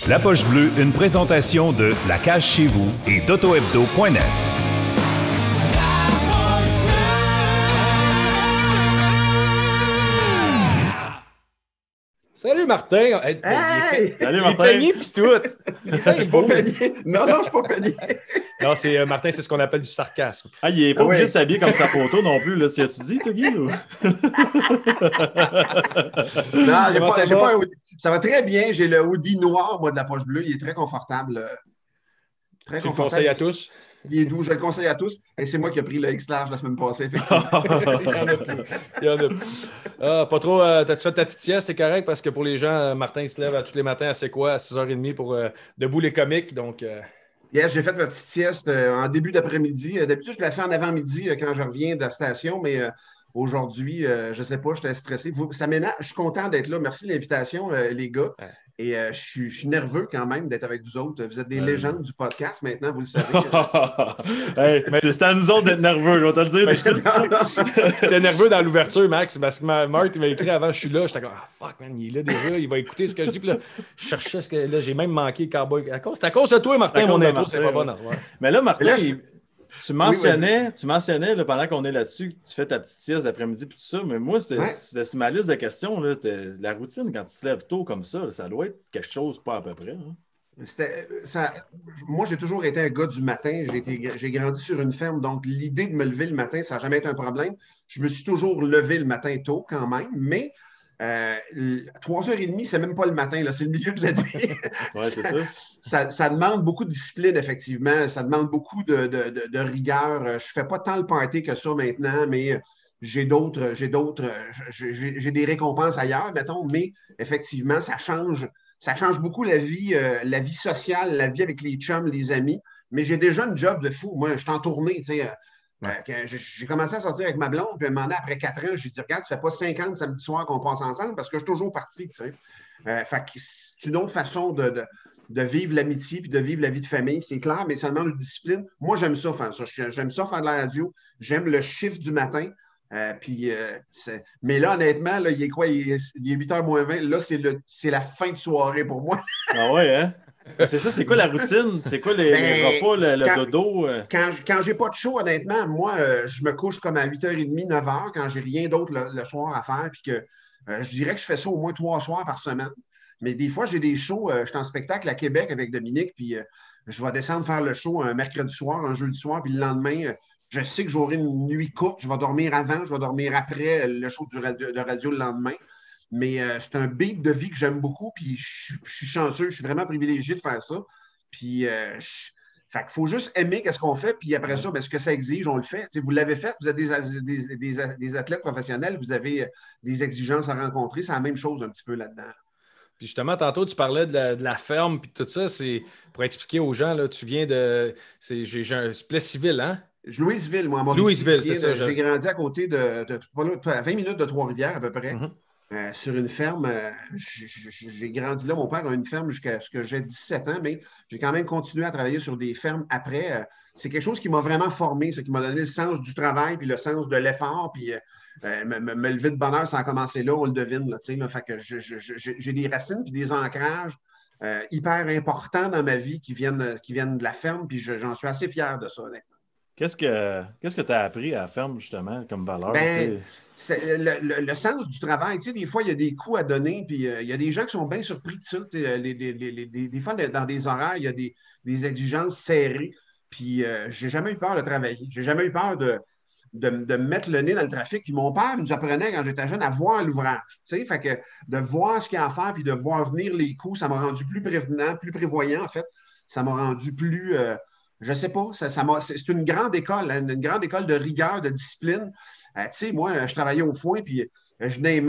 La Poche Bleue, une présentation de La Cage Chez Vous et d'AutoHebdo.net. Salut Martin! Hey! Salut Martin! Il est peigné pis tout! Je suis pas peigné. Non, je suis pas peigné. Non, c'est Martin, c'est ce qu'on appelle du sarcasme. Ah, il est pas obligé de s'habiller comme sa photo non plus, là. Tu as-tu dit, toi, Guy? Ou... Non, ça va très bien. J'ai le hoodie noir, moi, de la Poche Bleue. Il est très confortable. Tu le conseilles à tous? Il est doux, je le conseille à tous. Et c'est moi qui ai pris le X-Large la semaine passée, effectivement. Il y en a plus. Ah, pas trop. T'as-tu fait ta petite sieste? C'est correct parce que pour les gens, Martin il se lève tous les matins à c'est quoi? À 6h30 pour Debout les comiques. Donc, Yes, j'ai fait ma petite sieste en début d'après-midi. D'habitude, je la fais en avant-midi quand je reviens de la station, mais aujourd'hui, je ne sais pas, j'étais stressé. Ça m'énerve. Je suis content d'être là. Merci de l'invitation, les gars. Ouais. Et je suis nerveux quand même d'être avec vous autres. Vous êtes des légendes du podcast maintenant, vous le savez. Hey, c'est à nous autres d'être nerveux, je vais te le dire. J'étais nerveux dans l'ouverture, Max, parce que Marc m'a écrit avant, je suis là. J'étais comme, ah fuck, man, il est là déjà, il va écouter ce que je dis. Puis là, je cherchais ce que. Là, j'ai même manqué Cowboy. C'est à cause de toi, Martin, mon intro, c'est pas bon à soir. Mais là, Martin, là, tu mentionnais là, pendant qu'on est là-dessus, que tu fais ta petite sieste d'après-midi et tout ça, mais moi, c'était sur ma liste de questions. Là, la routine, quand tu te lèves tôt comme ça, ça doit être quelque chose pas à peu près. Hein? Moi, j'ai toujours été un gars du matin. J'ai grandi sur une ferme, donc l'idée de me lever le matin, ça n'a jamais été un problème. Je me suis toujours levé le matin tôt quand même, mais 3h30, c'est même pas le matin, là, c'est le milieu de la nuit. Oui, c'est ça. Ça demande beaucoup de discipline, effectivement. Ça demande beaucoup de rigueur. Je ne fais pas tant le party que ça maintenant, mais j'ai des récompenses ailleurs, mettons, mais effectivement, ça change beaucoup la vie sociale, la vie avec les chums, les amis. Mais j'ai déjà une job de fou. Moi, je suis en tournée, tu sais. J'ai commencé à sortir avec ma blonde, puis elle m'a demandé après 4 ans, j'ai dit, regarde, ça fait pas 50 samedi soir qu'on passe ensemble parce que je suis toujours parti, tu sais. Fait que c'est une autre façon de vivre l'amitié puis de vivre la vie de famille, c'est clair, mais ça demande une discipline. Moi, j'aime ça faire ça. J'aime ça faire de la radio. J'aime le chiffre du matin. Mais là, honnêtement, là, il est quoi? Il est 8h moins 20. Là, c'est la fin de soirée pour moi. Ah ouais, hein? C'est ça, c'est quoi la routine? C'est quoi les repas, le dodo? Quand j'ai pas de show, honnêtement, moi, je me couche comme à 8h30, 9h, quand j'ai rien d'autre le soir à faire, puis que je dirais que je fais ça au moins 3 soirs par semaine. Mais des fois, j'ai des shows, je suis en spectacle à Québec avec Dominique, puis je vais descendre faire le show un mercredi soir, un jeudi soir, puis le lendemain, je sais que j'aurai une nuit courte, je vais dormir avant, je vais dormir après le show de radio le lendemain. Mais c'est un beat de vie que j'aime beaucoup, puis je suis chanceux, je suis vraiment privilégié de faire ça. Puis, fait qu'il faut juste aimer ce qu'on fait, puis après ça, ce que ça exige, on le fait. T'sais, vous l'avez fait, vous êtes des athlètes professionnels, vous avez des exigences à rencontrer, c'est la même chose un petit peu là-dedans. Puis justement, tantôt, tu parlais de la ferme, puis tout ça, c'est pour expliquer aux gens, là, tu viens de... J'ai un Plessisville, hein? Louisville, moi, à Louisville, c'est ça. J'ai grandi à côté à 20 minutes de Trois-Rivières, à peu près. Mm-hmm. Sur une ferme, j'ai grandi là. Mon père a une ferme jusqu'à ce que j'ai 17 ans, mais j'ai quand même continué à travailler sur des fermes après. C'est quelque chose qui m'a vraiment formé, qui m'a donné le sens du travail, puis le sens de l'effort, puis me lever de bonheur sans commencer là, on le devine. Là, fait que j'ai des racines puis des ancrages hyper importants dans ma vie qui viennent de la ferme, puis j'en suis assez fier de ça. Honnêtement. Qu'est-ce que tu as appris à la ferme, justement, comme valeur? Le sens du travail. Des fois, il y a des coups à donner, puis il y a des gens qui sont bien surpris de ça. Des fois, dans des horaires, il y a des exigences serrées, puis j'ai jamais eu peur de travailler. J'ai jamais eu peur de me mettre le nez dans le trafic. Puis mon père nous apprenait, quand j'étais jeune, à voir l'ouvrage. Fait que de voir ce qu'il y a à faire, puis de voir venir les coups, ça m'a rendu plus prévenant, plus prévoyant, en fait. Ça m'a rendu plus... je sais pas, c'est une grande école, hein, une grande école de rigueur, de discipline. Moi, je travaillais au foin, puis je venais les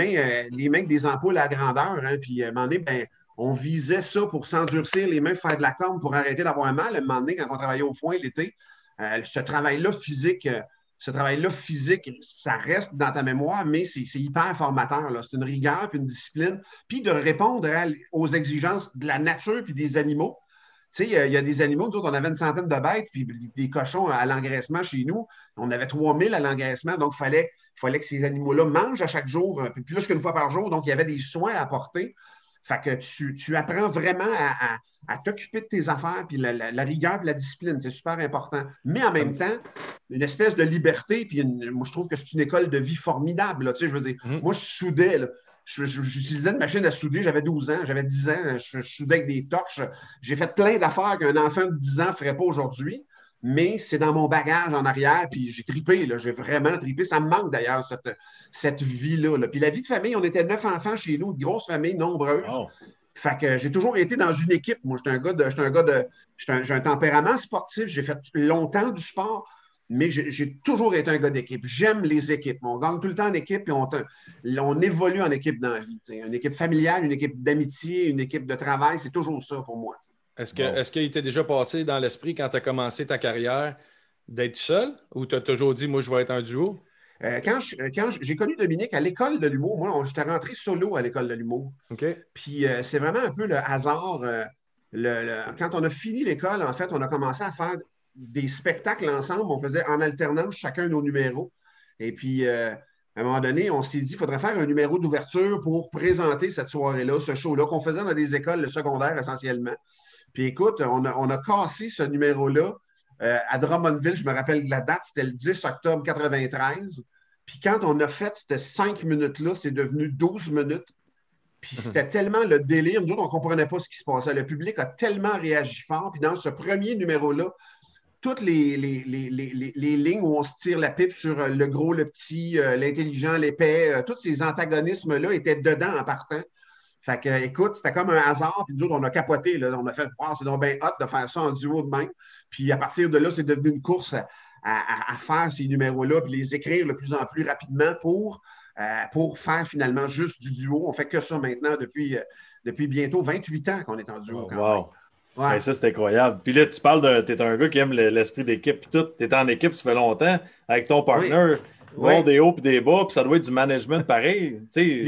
mains avec des ampoules à grandeur, hein, puis à un moment donné, on visait ça pour s'endurcir les mains, faire de la corne pour arrêter d'avoir mal. À un moment donné, quand on travaillait au foin l'été, ce travail-là physique, ça reste dans ta mémoire, mais c'est hyper formateur. C'est une rigueur, puis une discipline, puis de répondre aux exigences de la nature puis des animaux. Il y a des animaux, nous autres, on avait une centaine de bêtes, puis des cochons à l'engraissement chez nous. On avait 3000 à l'engraissement, donc il fallait que ces animaux-là mangent à chaque jour, plus qu'une fois par jour. Donc, il y avait des soins à apporter. Fait que tu apprends vraiment à t'occuper de tes affaires, puis la rigueur et la discipline, c'est super important. Mais en même temps, une espèce de liberté, puis moi, je trouve que c'est une école de vie formidable. Là, tu sais, je veux dire, moi, je soudais, là. J'utilisais une machine à souder, j'avais 12 ans, j'avais 10 ans, je soudais avec des torches. J'ai fait plein d'affaires qu'un enfant de 10 ans ne ferait pas aujourd'hui, mais c'est dans mon bagage en arrière, puis j'ai tripé, là, j'ai vraiment tripé. Ça me manque d'ailleurs, cette vie-là. Là. Puis la vie de famille, on était 9 enfants chez nous, une grosse famille, nombreuse. Oh. Fait que j'ai toujours été dans une équipe. Moi, j'ai un tempérament sportif, j'ai fait longtemps du sport. Mais j'ai toujours été un gars d'équipe. J'aime les équipes. On gagne tout le temps en équipe et on évolue en équipe dans la vie. T'sais. Une équipe familiale, une équipe d'amitié, une équipe de travail, c'est toujours ça pour moi. Est-ce qu'il t'est déjà passé dans l'esprit quand tu as commencé ta carrière d'être seul ou tu as toujours dit, moi, je vais être un duo? Quand j'ai connu Dominique à l'école de l'humour, moi, j'étais rentré solo à l'école de l'humour. Okay. Puis c'est vraiment un peu le hasard. Quand on a fini l'école, en fait, on a commencé à faire des spectacles ensemble. On faisait en alternance chacun nos numéros. Et puis, à un moment donné, on s'est dit qu'il faudrait faire un numéro d'ouverture pour présenter cette soirée-là, ce show-là, qu'on faisait dans des écoles secondaires essentiellement. Puis écoute, on a cassé ce numéro-là à Drummondville. Je me rappelle de la date, c'était le 10 octobre 1993. Puis quand on a fait ces 5 minutes-là, c'est devenu 12 minutes. Puis c'était tellement le délire. Nous autres, on ne comprenait pas ce qui se passait. Le public a tellement réagi fort. Puis dans ce premier numéro-là, toutes les lignes où on se tire la pipe sur le gros, le petit, l'intelligent, l'épais, tous ces antagonismes-là étaient dedans en partant. Fait que, écoute, c'était comme un hasard. Puis nous autres, on a capoté. Là. On a fait, wow, c'est donc bien hot de faire ça en duo de même. Puis à partir de là, c'est devenu une course à faire ces numéros-là, puis les écrire de plus en plus rapidement pour faire finalement juste du duo. On fait que ça maintenant depuis bientôt 28 ans qu'on est en duo. Wow! Ouais. Ça, c'est incroyable. Puis là, tu parles t'es un gars qui aime l'esprit d'équipe puis tout. T'es en équipe, ça fait longtemps avec ton partner. Oui. Des hauts et des bas, puis ça doit être du management pareil. Il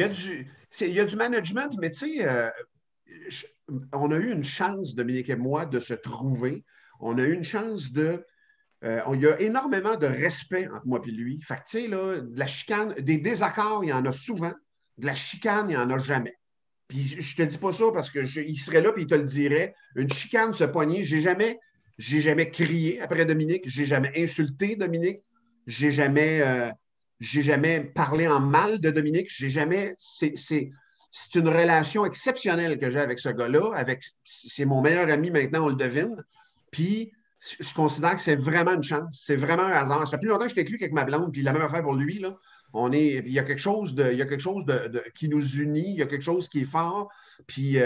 y a du management, mais tu sais, on a eu une chance, Dominique et moi, de se trouver. On a eu une chance il y a énormément de respect entre moi et lui. Fait que, tu sais, là, de la chicane, des désaccords, il y en a souvent. De la chicane, il n'y en a jamais. Puis je te dis pas ça parce qu'il serait là et il te le dirait. Une chicane, se pogner, j'ai jamais crié après Dominique, j'ai jamais insulté Dominique, j'ai jamais parlé en mal de Dominique, c'est une relation exceptionnelle que j'ai avec ce gars-là. C'est mon meilleur ami maintenant, on le devine. Puis je considère que c'est vraiment une chance. C'est vraiment un hasard. Ça fait plus longtemps que je t'écris qu'avec ma blonde, puis la même affaire pour lui, là. Il y a quelque chose qui nous unit, il y a quelque chose qui est fort. Puis,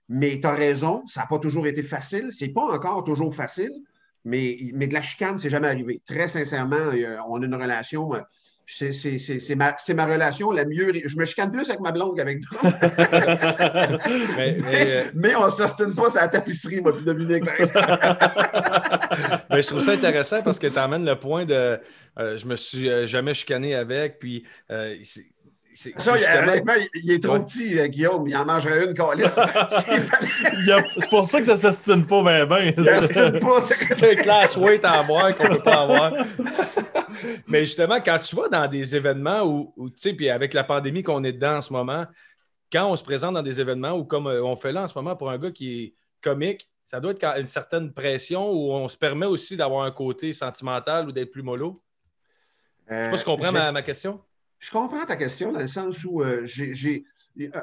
mais tu as raison, ça n'a pas toujours été facile. C'est pas encore toujours facile, mais de la chicane, c'est jamais arrivé. Très sincèrement, on a une relation. C'est ma relation la mieux. Je me chicane plus avec ma blonde qu'avec toi. mais on ne s'ostine pas sur la tapisserie, moi, puis Dominique. Mais je trouve ça intéressant parce que tu amènes le point de je me suis jamais chicané avec, puis honnêtement, il est trop petit, Guillaume. Il en mangerait une calice. C'est pour ça que ça ne s'estime pas bien. C'est un class weight à boire qu'on ne peut pas avoir. Mais justement, quand tu vas dans des événements où tu sais, puis avec la pandémie qu'on est dedans en ce moment, quand on se présente dans des événements où, comme on fait là en ce moment pour un gars qui est comique, ça doit être une certaine pression où on se permet aussi d'avoir un côté sentimental ou d'être plus mollo. Je ne sais pas si tu comprends ma question. Je comprends ta question dans le sens où tu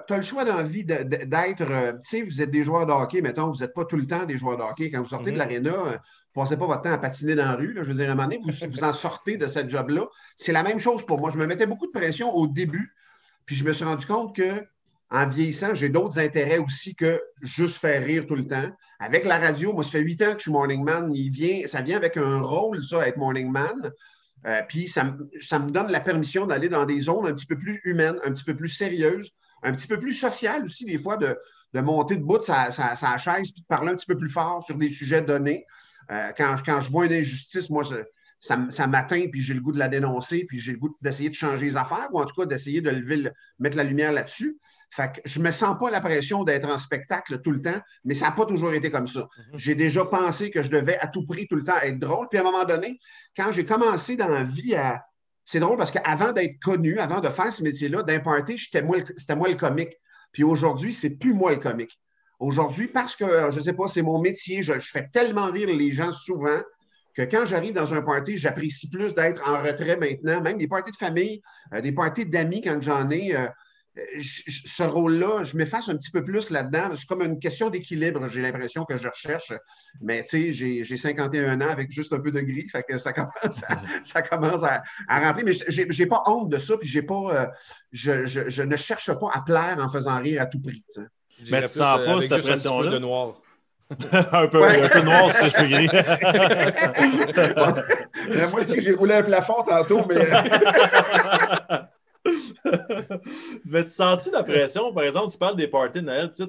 as le choix dans la vie d'être, tu sais, vous êtes des joueurs de hockey, mettons, vous n'êtes pas tout le temps des joueurs de hockey. Quand vous sortez de l'aréna, vous ne passez pas votre temps à patiner dans la rue. Là. Je veux dire, à un moment donné, vous en sortez de cette job-là. C'est la même chose pour moi. Je me mettais beaucoup de pression au début, puis je me suis rendu compte qu'en vieillissant, j'ai d'autres intérêts aussi que juste faire rire tout le temps. Avec la radio, moi, ça fait 8 ans que je suis morning man. Ça vient avec un rôle, ça, être morning man. Puis ça me donne la permission d'aller dans des zones un petit peu plus humaines, un petit peu plus sérieuses, un petit peu plus sociales aussi, des fois, de monter debout de sa chaise puis de parler un petit peu plus fort sur des sujets donnés. Quand je vois une injustice, moi, ça m'atteint, puis j'ai le goût de la dénoncer, puis j'ai le goût d'essayer de changer les affaires, ou en tout cas d'essayer de mettre la lumière là-dessus. Fait que je ne me sens pas la pression d'être en spectacle tout le temps, mais ça n'a pas toujours été comme ça. J'ai déjà pensé que je devais à tout prix tout le temps être drôle. Puis à un moment donné, quand j'ai commencé dans la vie c'est drôle parce qu'avant d'être connu, avant de faire ce métier-là, d'un party, c'était moi le comique. Puis aujourd'hui, c'est plus moi le comique. Aujourd'hui, parce que, je ne sais pas, c'est mon métier, je fais tellement rire les gens souvent que quand j'arrive dans un party, j'apprécie plus d'être en retrait maintenant, même des parties de famille, des parties d'amis quand j'en ai. Ce rôle-là, je m'efface un petit peu plus là-dedans. C'est comme une question d'équilibre, j'ai l'impression que je recherche. Mais tu sais, j'ai 51 ans avec juste un peu de gris, fait que ça commence à rentrer. Mais j'ai pas honte de ça, puis j'ai pas, je ne cherche pas à plaire en faisant rire à tout prix. T'sais. Mais tu sens pas cette pression-là? Un peu de noir. un peu noir, si je fais gris. Moi, je dis que j'ai roulé un plafond tantôt, mais... Mais tu sens-tu la pression? Par exemple, tu parles des parties de Noël, puis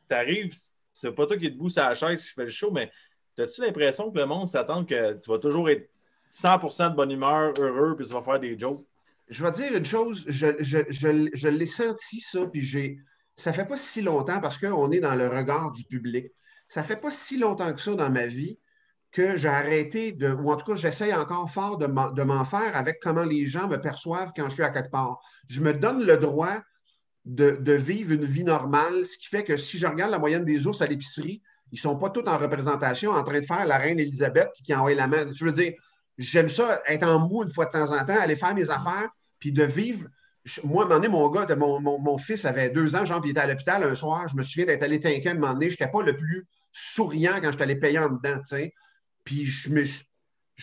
tu arrives, c'est pas toi qui es debout sur la chaise qui fais le show, mais as-tu l'impression que le monde s'attend que tu vas toujours être 100% de bonne humeur, heureux, puis tu vas faire des jokes? Je vais te dire une chose, je l'ai senti ça, puis ça fait pas si longtemps, parce qu'on est dans le regard du public, ça fait pas si longtemps que ça dans ma vie que j'ai arrêté ou en tout cas, j'essaye encore fort de m'en faire avec comment les gens me perçoivent quand je suis à quelque part. Je me donne le droit de vivre une vie normale, ce qui fait que si je regarde la moyenne des ours à l'épicerie, ils ne sont pas tous en représentation en train de faire la reine Élisabeth qui envoie la main. Je veux dire, j'aime ça, être en mou une fois de temps en temps, aller faire mes affaires, puis de vivre. Moi, à un moment donné, mon gars, mon fils avait 2 ans, genre, puis il était à l'hôpital un soir. Je me souviens d'être allé tinquer à un moment donné. Je n'étais pas le plus souriant quand je suis allé payer en dedans, tu sais. Puis je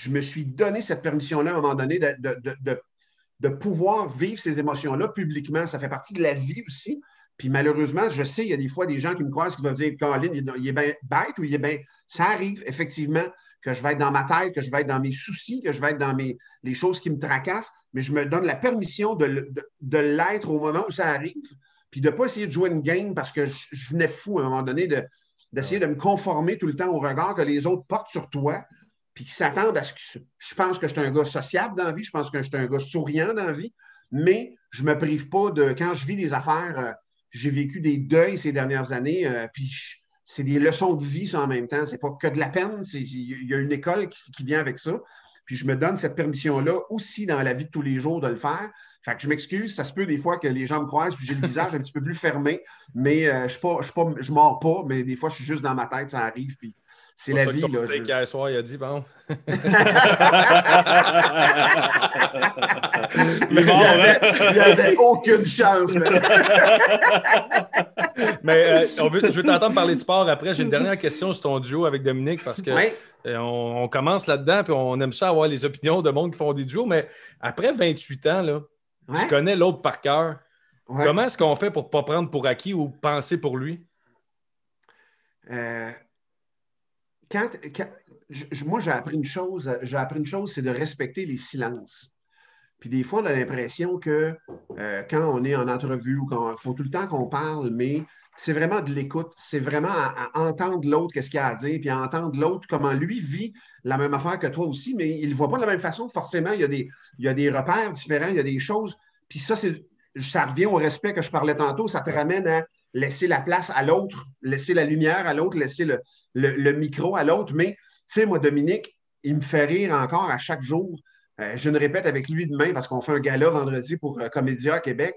me suis donné cette permission-là à un moment donné de pouvoir vivre ces émotions-là publiquement. Ça fait partie de la vie aussi. Puis malheureusement, je sais, il y a des fois des gens qui me croisent qui vont dire Colin, il est bien bête ou il est bien. Ça arrive, effectivement, que je vais être dans ma tête, que je vais être dans mes soucis, que je vais être dans les choses qui me tracassent, mais je me donne la permission de l'être au moment où ça arrive. Puis de ne pas essayer de jouer une game parce que je venais fou à un moment donné d'essayer de me conformer tout le temps au regard que les autres portent sur toi, puis qui s'attendent à ce que... Je pense que je suis un gars sociable dans la vie, je pense que je suis un gars souriant dans la vie, mais je ne me prive pas de... Quand je vis des affaires, j'ai vécu des deuils ces dernières années, puis c'est des leçons de vie, ça, en même temps. C'est pas que de la peine, il y a une école qui vient avec ça. Puis je me donne cette permission-là aussi dans la vie de tous les jours de le faire. Fait que je m'excuse, ça se peut des fois que les gens me croisent, puis j'ai le visage un petit peu plus fermé, mais je mords pas, mais des fois, je suis juste dans ma tête, ça arrive, puis c'est la vie. Ton steak hier soir, il a dit, bon. Il n'y avait aucune chance. Mais je veux t'entendre parler de sport après. J'ai une dernière question sur ton duo avec Dominique parce que on commence là-dedans, puis on aime ça avoir les opinions de monde qui font des duos, mais après 28 ans, là, tu connais l'autre par cœur. Ouais. Comment est-ce qu'on fait pour ne pas prendre pour acquis ou penser pour lui? Moi, j'ai appris une chose, c'est de respecter les silences. Puis des fois, on a l'impression que quand on est en entrevue ou il faut tout le temps qu'on parle, mais c'est vraiment de l'écoute. C'est vraiment à entendre l'autre, qu'est-ce qu'il a à dire, puis à entendre l'autre, comment lui vit la même affaire que toi aussi, mais il ne le voit pas de la même façon. Forcément, il y a des repères différents, il y a des choses. Puis ça revient au respect que je parlais tantôt. Ça te ramène à laisser la place à l'autre, laisser la lumière à l'autre, laisser le micro à l'autre. Mais, tu sais, moi, Dominique, il me fait rire encore à chaque jour. Je ne répète avec lui demain parce qu'on fait un gala vendredi pour Comédia à Québec.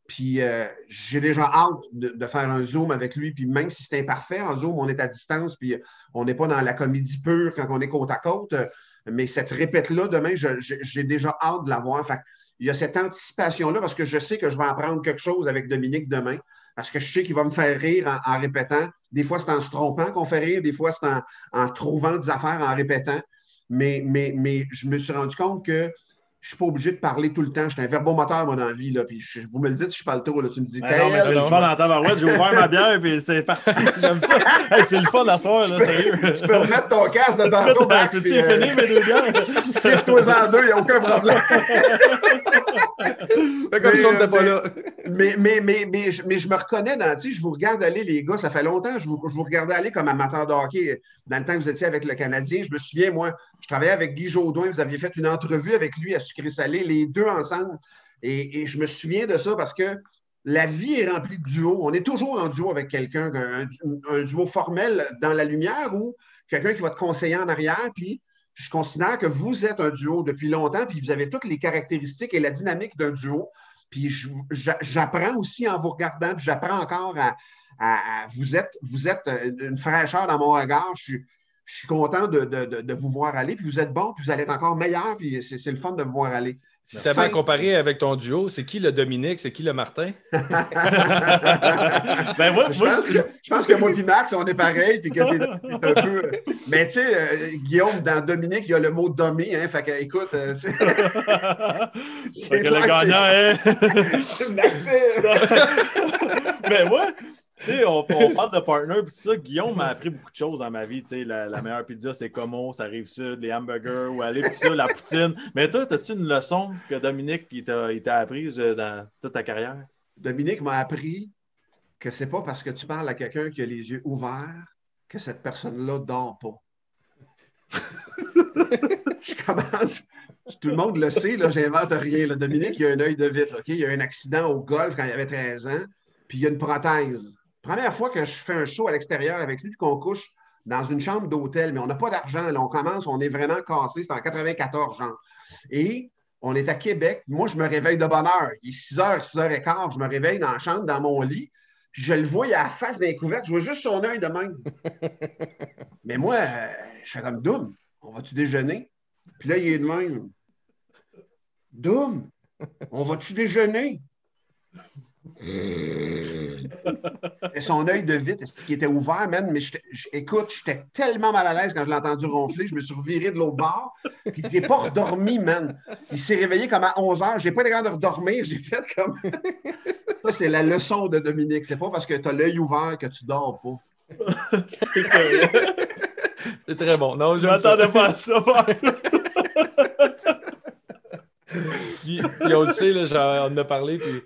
Puis j'ai déjà hâte de faire un Zoom avec lui. Puis même si c'est imparfait, en Zoom, on est à distance, puis on n'est pas dans la comédie pure quand on est côte à côte. Mais cette répète-là, demain, j'ai déjà hâte de la voir. Fait il y a cette anticipation-là parce que je sais que je vais apprendre quelque chose avec Dominique demain. Parce que je sais qu'il va me faire rire en répétant. Des fois, c'est en se trompant qu'on fait rire. Des fois, c'est en trouvant des affaires en répétant. Mais je me suis rendu compte que je ne suis pas obligé de parler tout le temps. Je suis un verbomoteur, moi, dans la vie. Là, puis vous me le dites si je parle trop. Là, tu me dis, non, mais c'est le fun en tabarouette. J'ai ouvert ma bière et c'est parti. J'aime ça. Hey, c'est le fun à soir, là, sérieux. Tu peux remettre ton casque de tantôt, Max. C'est fini, mes 2 bières. Siffle-toi en 2, il n'y a aucun problème. Fais comme si on n'était pas là. Mais je me reconnais dans, tu sais, je vous regarde aller, les gars, ça fait longtemps, je vous regardais aller comme amateur de hockey. Dans le temps que vous étiez avec le Canadien, je me souviens, moi, je travaillais avec Guy Jodoin, vous aviez fait une entrevue avec lui à Sucré-Salé, les deux ensemble. Et je me souviens de ça parce que la vie est remplie de duos. On est toujours en duo avec quelqu'un, un duo formel dans la lumière ou quelqu'un qui va te conseiller en arrière. Puis je considère que vous êtes un duo depuis longtemps, puis vous avez toutes les caractéristiques et la dynamique d'un duo. Puis j'apprends aussi en vous regardant, puis j'apprends encore vous êtes une fraîcheur dans mon regard. Je suis content de vous voir aller, puis vous êtes bon, puis vous allez être encore meilleur, puis c'est le fun de vous voir aller. Si tu avais à comparer avec ton duo, c'est qui le Dominique, c'est qui le Martin? Ben je pense que moi et Max, on est pareil, puis que t'es un peu. Mais tu sais, Guillaume, dans Dominique, il y a le mot Domi, hein, fait que écoute, c'est le gagnant, hein? Maxime! Mais moi, tu sais, on parle de partner, puis ça, Guillaume m'a appris beaucoup de choses dans ma vie. Tu sais, la meilleure pizza, c'est Como, ça arrive sud, les hamburgers, ou aller, puis ça, la poutine. Mais toi, as-tu une leçon que Dominique il t'a apprise dans toute ta carrière? Dominique m'a appris que c'est pas parce que tu parles à quelqu'un qui a les yeux ouverts que cette personne-là dort pas. Je commence. Tout le monde le sait, là, j'invente rien. Là. Dominique, il a un œil de vitre. OK? Il a eu un accident au golf quand il avait 13 ans, puis il a une prothèse. Première fois que je fais un show à l'extérieur avec lui, qu'on couche dans une chambre d'hôtel, mais on n'a pas d'argent. Là, on commence, on est vraiment cassé. C'est en 94, genre. Et on est à Québec. Moi, je me réveille de bonne heure. Il est 6h, 6h15. Je me réveille dans la chambre, dans mon lit. Puis je le vois, il a la face d'un couvert. Je vois juste son œil de même. Mais moi, je fais comme Doom. On va-tu déjeuner? Puis là, il est de même. Doom, on va-tu déjeuner? Et son œil de vitre, est-ce qu'il était ouvert, man? Mais écoute, j'étais tellement mal à l'aise quand je l'ai entendu ronfler, je me suis reviré de l'autre bord, puis il n'est pas redormi, man. Il s'est réveillé comme à 11h, j'ai pas été capable de redormir, j'ai fait comme... Ça, c'est la leçon de Dominique. C'est pas parce que tu as l'œil ouvert que tu dors pas. C'est très bon. Non, je m'attendais pas à ça. Puis on le sait, là, on en a parlé, puis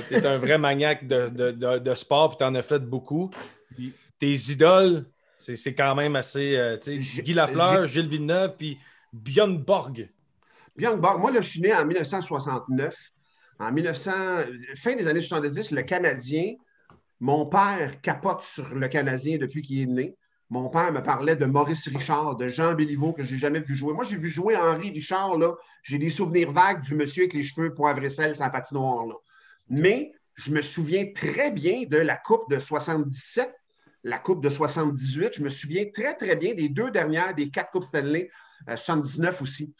tu es un vrai maniaque de sport, puis tu en as fait beaucoup. Puis, tes idoles, c'est quand même assez... Guy Lafleur, Gilles Villeneuve, puis Björn Borg. Björn Borg, moi, là, je suis né en 1969. Fin des années 70, le Canadien, mon père capote sur le Canadien depuis qu'il est né. Mon père me parlait de Maurice Richard, de Jean Béliveau, que je n'ai jamais vu jouer. Moi, j'ai vu jouer Henri Richard, là. J'ai des souvenirs vagues du monsieur avec les cheveux poivre et sel sans patinoire, là. Mais je me souviens très bien de la Coupe de 77, la Coupe de 78. Je me souviens très, très bien des deux dernières, des 4 Coupes Stanley, 79 aussi.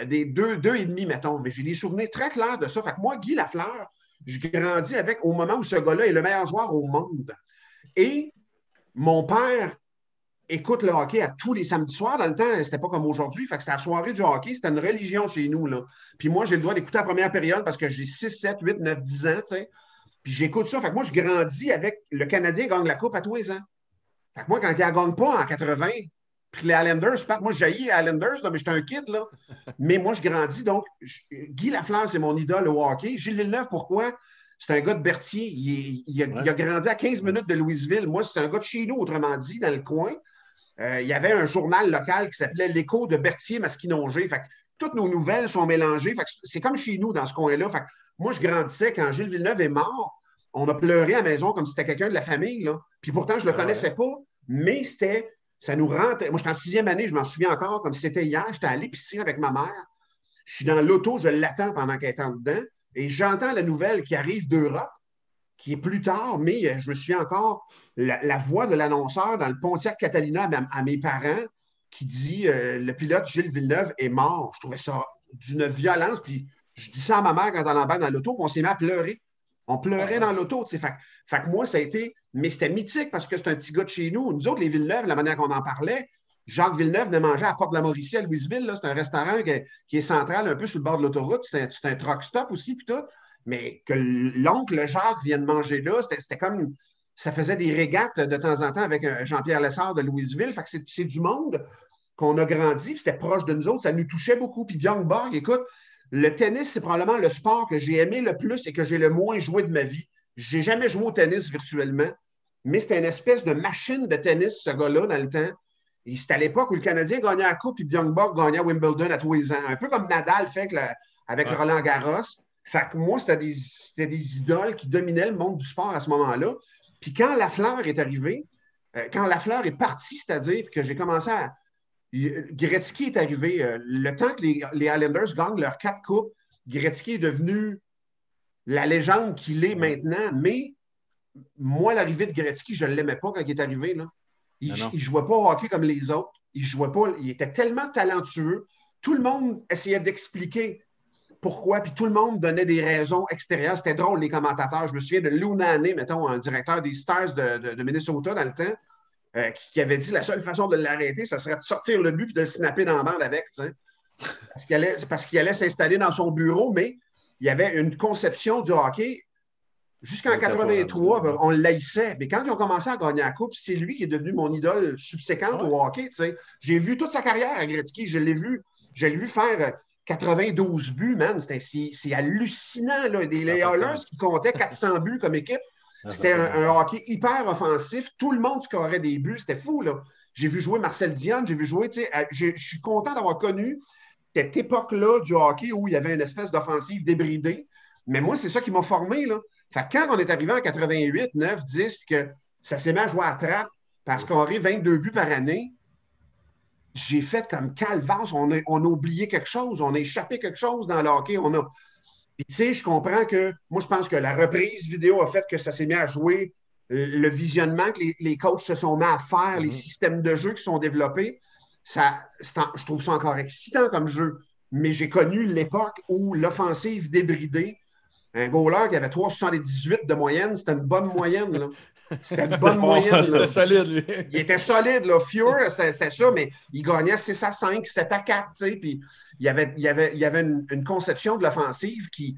Des deux et demi, mettons. Mais j'ai des souvenirs très clairs de ça. Fait que moi, Guy Lafleur, je grandis avec au moment où ce gars-là est le meilleur joueur au monde. Et mon père écoute le hockey à tous les samedis soirs. Dans le temps, c'était pas comme aujourd'hui. Fait que c'était la soirée du hockey. C'était une religion chez nous, là. Puis moi, j'ai le droit d'écouter la première période parce que j'ai 6, 7, 8, 9, 10 ans, tu sais. Puis j'écoute ça. Fait que moi, je grandis avec le Canadien gagne la Coupe à tous les ans. Fait que moi, quand il ne la gagne pas en 80, puis les Islanders, moi, je jaillis les Islanders, là, mais j'étais un kid, là. Mais moi, je grandis. Donc, Guy Lafleur, c'est mon idole au hockey. Gilles Villeneuve, pourquoi? C'est un gars de Berthier. Il a grandi à 15 minutes de Louisville. Moi, c'est un gars de chez nous, autrement dit, dans le coin. Il y avait un journal local qui s'appelait L'Écho de Berthier-Masquinongé. Fait que toutes nos nouvelles sont mélangées. Fait que c'est comme chez nous dans ce coin-là. Fait que moi, je grandissais quand Gilles Villeneuve est mort. On a pleuré à la maison comme si c'était quelqu'un de la famille, là. Puis pourtant, je ne le connaissais pas, mais ça nous rentrait. Moi, j'étais en 6e année, je m'en souviens encore comme si c'était hier. J'étais à l'épicerie avec ma mère. Je suis dans l'auto, je l'attends pendant qu'elle est en dedans. Et j'entends la nouvelle qui arrive d'Europe, qui est plus tard, mais je me souviens encore la voix de l'annonceur dans le Pontiac Catalina à mes parents qui dit le pilote Gilles Villeneuve est mort. Je trouvais ça d'une violence. Puis je dis ça à ma mère quand elle embarque dans l'auto, puis on s'est mis à pleurer. On pleurait dans l'auto. Fait que moi, ça a été. Mais c'était mythique parce que c'est un petit gars de chez nous. Nous autres, les Villeneuve, la manière qu'on en parlait, Jacques Villeneuve venait manger à la Porte de la Mauricie à Louisville. Là. C'est un restaurant qui est central, un peu sur le bord de l'autoroute. C'est un truck stop aussi, puis tout. Mais que l'oncle Jacques vienne manger là, c'était comme. Ça faisait des régates de temps en temps avec Jean-Pierre Lessard de Louisville. Fait que c'est du monde qu'on a grandi, c'était proche de nous autres. Ça nous touchait beaucoup. Puis Björn Borg, écoute, le tennis, c'est probablement le sport que j'ai aimé le plus et que j'ai le moins joué de ma vie. Je n'ai jamais joué au tennis virtuellement, mais c'était une espèce de machine de tennis, ce gars-là, dans le temps. Et c'était à l'époque où le Canadien gagnait la Coupe et Björn Borg gagnait à Wimbledon à tous les ans. Un peu comme Nadal fait avec Roland Garros. Fait que moi, c'était des idoles qui dominaient le monde du sport à ce moment-là. Puis quand Lafleur est arrivé, quand Lafleur est parti, c'est-à-dire que j'ai commencé à... Gretzky est arrivé. Le temps que les Islanders gagnent leurs 4 coupes, Gretzky est devenu la légende qu'il est maintenant, mais moi, l'arrivée de Gretzky, je ne l'aimais pas quand il est arrivé. Là. Il ne jouait pas au hockey comme les autres. Il jouait pas. Il était tellement talentueux. Tout le monde essayait d'expliquer pourquoi, puis tout le monde donnait des raisons extérieures. C'était drôle, les commentateurs. Je me souviens de Lou Nanne, mettons, un directeur des Stars de Minnesota dans le temps, qui avait dit la seule façon de l'arrêter, ça serait de sortir le but et de le snapper dans la bande avec, parce qu'il allait s'installer dans son bureau, mais il y avait une conception du hockey. Jusqu'en 83, on l'haïssait. Mais quand ils ont commencé à gagner la Coupe, c'est lui qui est devenu mon idole subséquente au hockey. J'ai vu toute sa carrière à Gretzky. Je l'ai vu faire 92 buts, man. C'est hallucinant. Là. Les Oilers qui comptaient 400 buts comme équipe. C'était un hockey hyper offensif. Tout le monde scorait des buts. C'était fou. Là. J'ai vu jouer Marcel Dionne. J'ai vu jouer. Je suis content d'avoir connu cette époque-là du hockey où il y avait une espèce d'offensive débridée. Mais moi, c'est ça qui m'a formé. Là. Fait que quand on est arrivé en 88, 9, 10, puis que ça s'est mis à jouer à trappe parce qu'on aurait 22 buts par année, j'ai fait comme calvasse. On a oublié quelque chose. On a échappé quelque chose dans le hockey. Puis tu sais, je comprends que, moi, je pense que la reprise vidéo a fait que ça s'est mis à jouer, le visionnement que les coachs se sont mis à faire, les systèmes de jeu qui sont développés. Je trouve ça encore excitant comme jeu. Mais j'ai connu l'époque où l'offensive débridée, un goaler qui avait 3,78 de moyenne, c'était une bonne moyenne. Là. C'était une bonne moyenne. Il était solide, lui. Il était solide. Là. Fuhr, c'était ça, mais il gagnait 6-5, 7-4. Puis il y avait une conception de l'offensive qui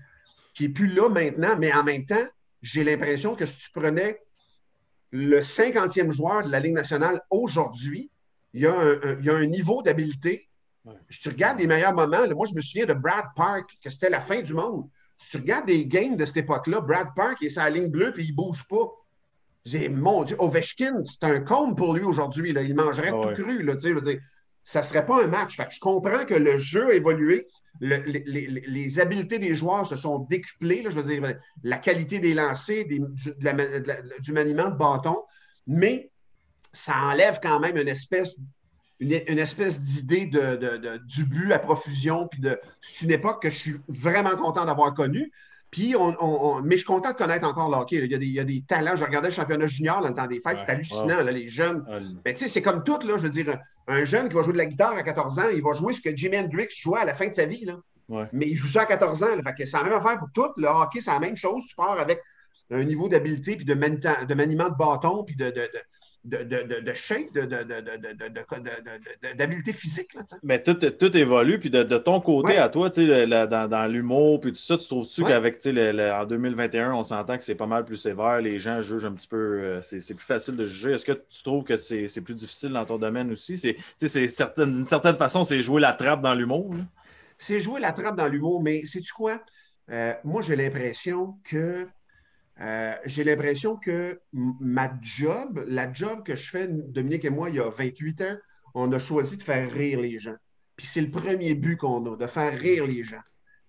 n'est plus là maintenant, mais en même temps, j'ai l'impression que si tu prenais le 50e joueur de la Ligue nationale aujourd'hui, il y a un niveau d'habileté. Ouais. Tu regardes les meilleurs moments. Là, moi, je me souviens de Brad Park, que c'était la fin du monde. Si tu regardes des games de cette époque-là, Brad Park il est sur la ligne bleue et il ne bouge pas. Mon Dieu, Ovechkin, c'est un cône pour lui aujourd'hui. Là. Il mangerait tout cru. Là, ça ne serait pas un match. Fait que je comprends que le jeu a évolué. Les habiletés des joueurs se sont décuplées. Là, je veux dire, la qualité des lancers, du maniement de bâton. Mais ça enlève quand même une espèce d'idée du but à profusion. C'est une époque que je suis vraiment content d'avoir connue. Puis mais je suis content de connaître encore le hockey. Il y a des talents. Je regardais le championnat junior dans le temps des fêtes. C'est hallucinant, là, les jeunes. Mais c'est comme tout. Là, je veux dire, un jeune qui va jouer de la guitare à 14 ans, il va jouer ce que Jimi Hendrix jouait à la fin de sa vie. Là. Ouais. Mais il joue ça à 14 ans. Là, fait que c'est la même affaire pour tout. Le hockey, c'est la même chose. Tu pars avec un niveau d'habileté, puis de maniement de bâton, puis de shape, d'habileté physique. Là, mais tout évolue, puis de ton côté à toi, dans l'humour, puis tout ça, tu trouves-tu qu'avec en 2021, on s'entend que c'est pas mal plus sévère, les gens jugent un petit peu, c'est plus facile de juger. Est-ce que tu trouves que c'est plus difficile dans ton domaine aussi? D'une certaine façon, c'est jouer la trappe dans l'humour? Là? C'est jouer la trappe dans l'humour, mais sais-tu quoi? Moi, j'ai l'impression que la job que je fais, Dominique et moi, il y a 28 ans, on a choisi de faire rire les gens. Puis c'est le premier but qu'on a, de faire rire les gens.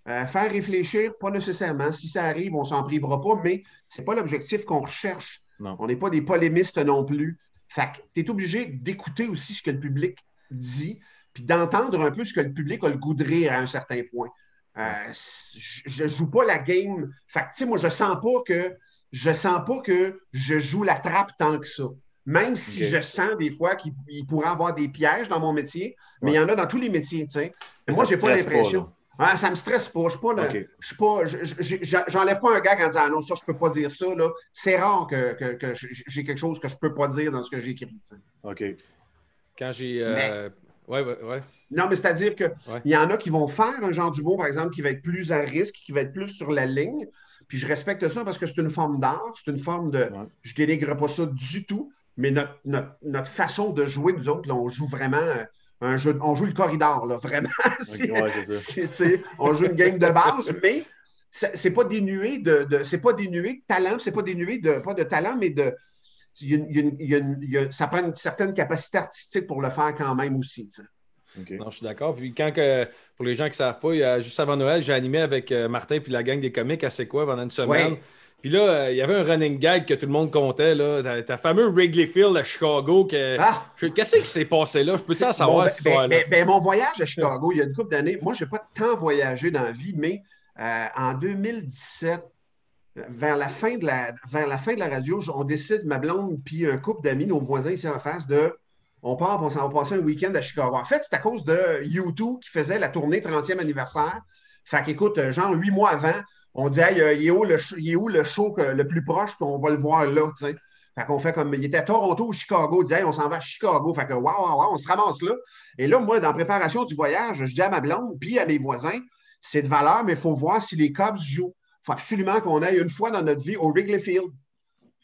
Faire réfléchir, pas nécessairement. Si ça arrive, on ne s'en privera pas, mais ce n'est pas l'objectif qu'on recherche. Non. On n'est pas des polémistes non plus. Fait que tu es obligé d'écouter aussi ce que le public dit, puis d'entendre un peu ce que le public a le goût de rire à un certain point. Je ne joue pas la game. Fait que, tu sais, moi, je sens pas que je joue la trappe tant que ça. Même si je sens des fois qu'il pourrait y avoir des pièges dans mon métier, mais il y en a dans tous les métiers, tu sais. Moi, j'ai pas l'impression. Ça me stresse pas. J'enlève pas un gag en disant ah non, ça, je peux pas dire ça. Là. C'est rare que j'ai quelque chose que je peux pas dire dans ce que j'écris. OK. Quand j'ai. Ouais. Non, mais c'est-à-dire qu'il y en a qui vont faire un genre d'humour, par exemple, qui va être plus à risque, qui va être plus sur la ligne. Puis je respecte ça parce que c'est une forme d'art, c'est une forme de. Ouais. Je dénigre pas ça du tout, mais notre façon de jouer, nous autres, là, on joue vraiment un jeu. On joue le corridor, là, vraiment. C'est ça. On joue une game de base, mais c'est pas dénué c'est pas dénué de talent, c'est pas dénué pas de talent, mais de. Ça prend une certaine capacité artistique pour le faire quand même aussi. Okay. Non, je suis d'accord. Puis pour les gens qui ne savent pas, juste avant Noël, j'ai animé avec Martin puis la gang des comiques à C'est quoi pendant une semaine. Ouais. Puis là, il y avait un running gag que tout le monde comptait. Là, ta fameux Wrigley Field à Chicago. Qu'est-ce qui s'est passé là? Je peux en savoir cette histoire-là? Mon voyage à Chicago, il y a une couple d'années, moi, je n'ai pas tant voyagé dans la vie, mais en 2017, vers la fin de la radio, on décide, ma blonde puis un couple d'amis, nos voisins ici en face, on part, on s'en va passer un week-end à Chicago. En fait, c'est à cause de U2 qui faisait la tournée 30e anniversaire. Fait qu'écoute, genre 8 mois avant, on dit, hey, il est où le show le plus proche, puis on va le voir là, tu sais. Fait qu'on fait comme, il était à Toronto ou Chicago, il dit, hey, on s'en va à Chicago. Fait que, waouh, on se ramasse là. Et là, moi, dans la préparation du voyage, je dis à ma blonde, puis à mes voisins, c'est de valeur, mais il faut voir si les Cubs jouent. Il faut absolument qu'on aille une fois dans notre vie au Wrigley Field.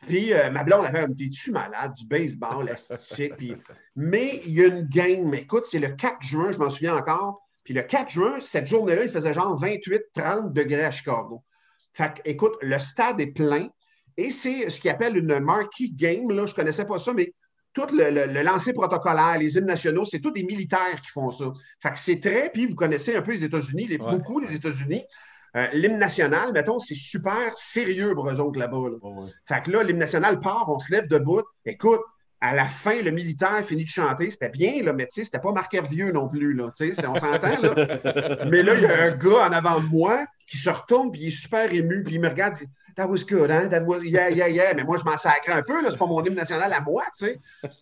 Puis ma blonde avait un t'es-tu malade, du baseball, astique. Mais il y a une game, écoute, c'est le 4 juin, je m'en souviens encore. Puis le 4 juin, cette journée-là, il faisait genre 28-30 degrés à Chicago. Fait que, écoute, le stade est plein. Et c'est ce qu'ils appellent une marquee game. Là, je ne connaissais pas ça, mais tout le lancer protocolaire, les hymnes nationaux, c'est tous des militaires qui font ça. Fait que c'est très, puis vous connaissez un peu les États-Unis, beaucoup les États-Unis. L'hymne national, mettons, c'est super sérieux pour eux autres là-bas. Là. Ouais. Fait que là, l'hymne national part, on se lève debout. Écoute, à la fin, le militaire finit de chanter. C'était bien, là, mais tu sais, c'était pas Marc Hervieux non plus. Là, on s'entend, là. Mais là, il y a un gars en avant de moi qui se retourne, puis il est super ému, puis il me regarde, il dit That was good, hein? That was, yeah. Mais moi, je m'en sacrais un peu, là. C'est pas mon hymne national à moi, tu sais.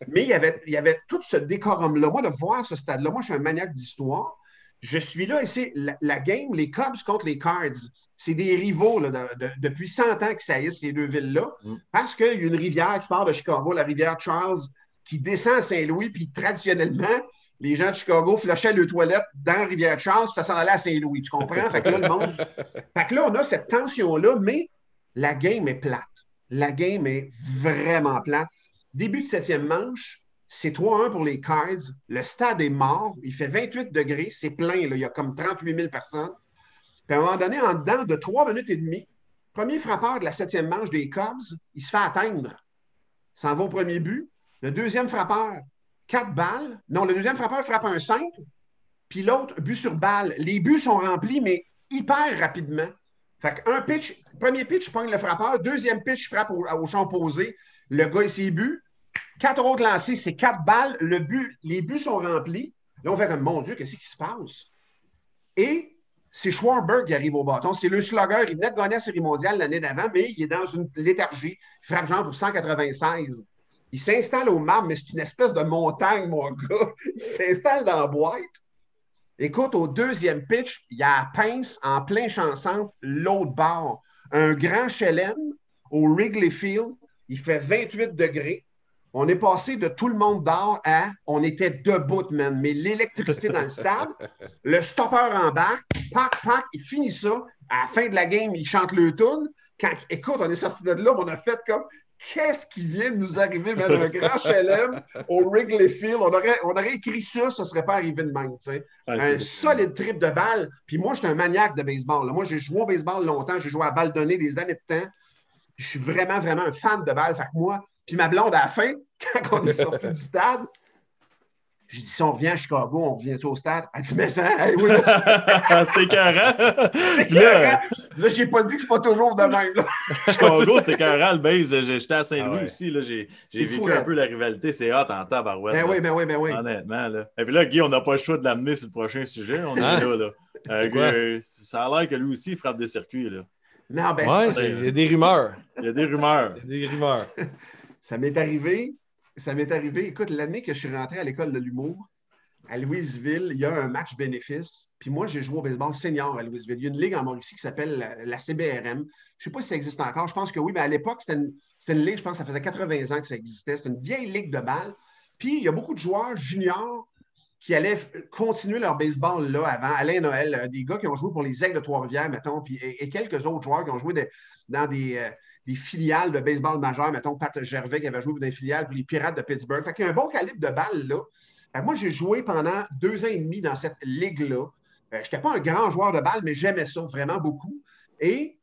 Mais il y avait tout ce décorum-là. Moi, de voir ce stade-là, moi, je suis un maniaque d'histoire. Je suis là et c'est la game, les Cubs contre les Cards. C'est des rivaux là, depuis 100 ans qui saillissent ces deux villes-là parce qu'il y a une rivière qui part de Chicago, la rivière Charles, qui descend à Saint-Louis, puis traditionnellement, les gens de Chicago flushaient leurs toilettes dans la rivière Charles, ça s'en allait à Saint-Louis, tu comprends? Fait que là, le monde... Fait que là, on a cette tension-là, mais la game est plate. La game est vraiment plate. Début de 7e manche, c'est 3-1 pour les Cards. Le stade est mort. Il fait 28 degrés. C'est plein. Là. Il y a comme 38 000 personnes. Puis à un moment donné, en dedans de 3 minutes et demie, premier frappeur de la 7e manche des Cubs, il se fait atteindre. Il s'en va au premier but. Le deuxième frappeur, 4 balles. Non, le deuxième frappeur frappe un simple. Puis l'autre, but sur balle. Les buts sont remplis, mais hyper rapidement. Fait qu'un pitch, premier pitch, pogne le frappeur. Deuxième pitch, frappe au champ opposé. Le gars, il s'est bu. 4 autres lancés, c'est 4 balles. Les buts sont remplis. Là, on fait comme, mon Dieu, qu'est-ce qui se passe? Et c'est Schwarber qui arrive au bâton. C'est le slugger. Il venait de gagner la Série mondiale l'année d'avant, mais il est dans une léthargie. Il frappe genre pour 196. Il s'installe au marbre, mais c'est une espèce de montagne, mon gars. Il s'installe dans la boîte. Écoute, au deuxième pitch, il y a la pince en plein champ centre, l'autre bord. Un grand chelem au Wrigley Field. Il fait 28 degrés. On est passé de tout le monde dehors à on était debout, man. Mais l'électricité dans le stade, le stopper en bas, pac, il finit ça. À la fin de la game, il chante le tune. Écoute, on est sorti de là, on a fait comme qu'est-ce qui vient de nous arriver, man? Un grand chelem au Wrigley Field. On aurait écrit ça, ça ne serait pas arrivé de même. Tu sais. Un solide trip de balle. Puis moi, je suis un maniaque de baseball. Là. Moi, j'ai joué au baseball longtemps. J'ai joué à balle donnée des années de temps. Je suis vraiment, vraiment un fan de balle. Fait que moi, puis ma blonde, à la fin, quand on est sorti du stade, j'ai dit, si on revient à Chicago, on revient au stade? Elle dit, mais ça, hey, oui. C'était écœurant. Là, j'ai pas dit que c'est pas toujours de même. Là. Chicago, c'était écœurant, le base. J'étais à Saint-Louis aussi. Là, j'ai vécu un peu la rivalité. C'est hot en tabarouette. Ben oui. Honnêtement. Là. Et puis là, Guy, on n'a pas le choix de l'amener sur le prochain sujet. On est là. Ça a l'air que lui aussi, il frappe des circuits. Là. Non, ben, il y a des rumeurs. Il y a des rumeurs. Ça m'est arrivé. Écoute, l'année que je suis rentré à l'école de l'humour, à Louisville, il y a un match bénéfice. Puis moi, j'ai joué au baseball senior à Louisville. Il y a une ligue en Mauricie qui s'appelle la CBRM. Je ne sais pas si ça existe encore. Je pense que oui, mais à l'époque, c'était une ligue, je pense que ça faisait 80 ans que ça existait. C'était une vieille ligue de balle. Puis il y a beaucoup de joueurs juniors qui allaient continuer leur baseball là avant. Alain Noël, des gars qui ont joué pour les Aigles de Trois-Rivières, mettons, puis, et quelques autres joueurs qui ont joué dans des filiales de baseball majeur, mettons, Pat Gervais qui avait joué dans des filiales pour les Pirates de Pittsburgh. Fait qu'il y a un bon calibre de balle là. Moi, j'ai joué pendant 2 ans et demi dans cette ligue-là. Je n'étais pas un grand joueur de balle, mais j'aimais ça vraiment beaucoup. Et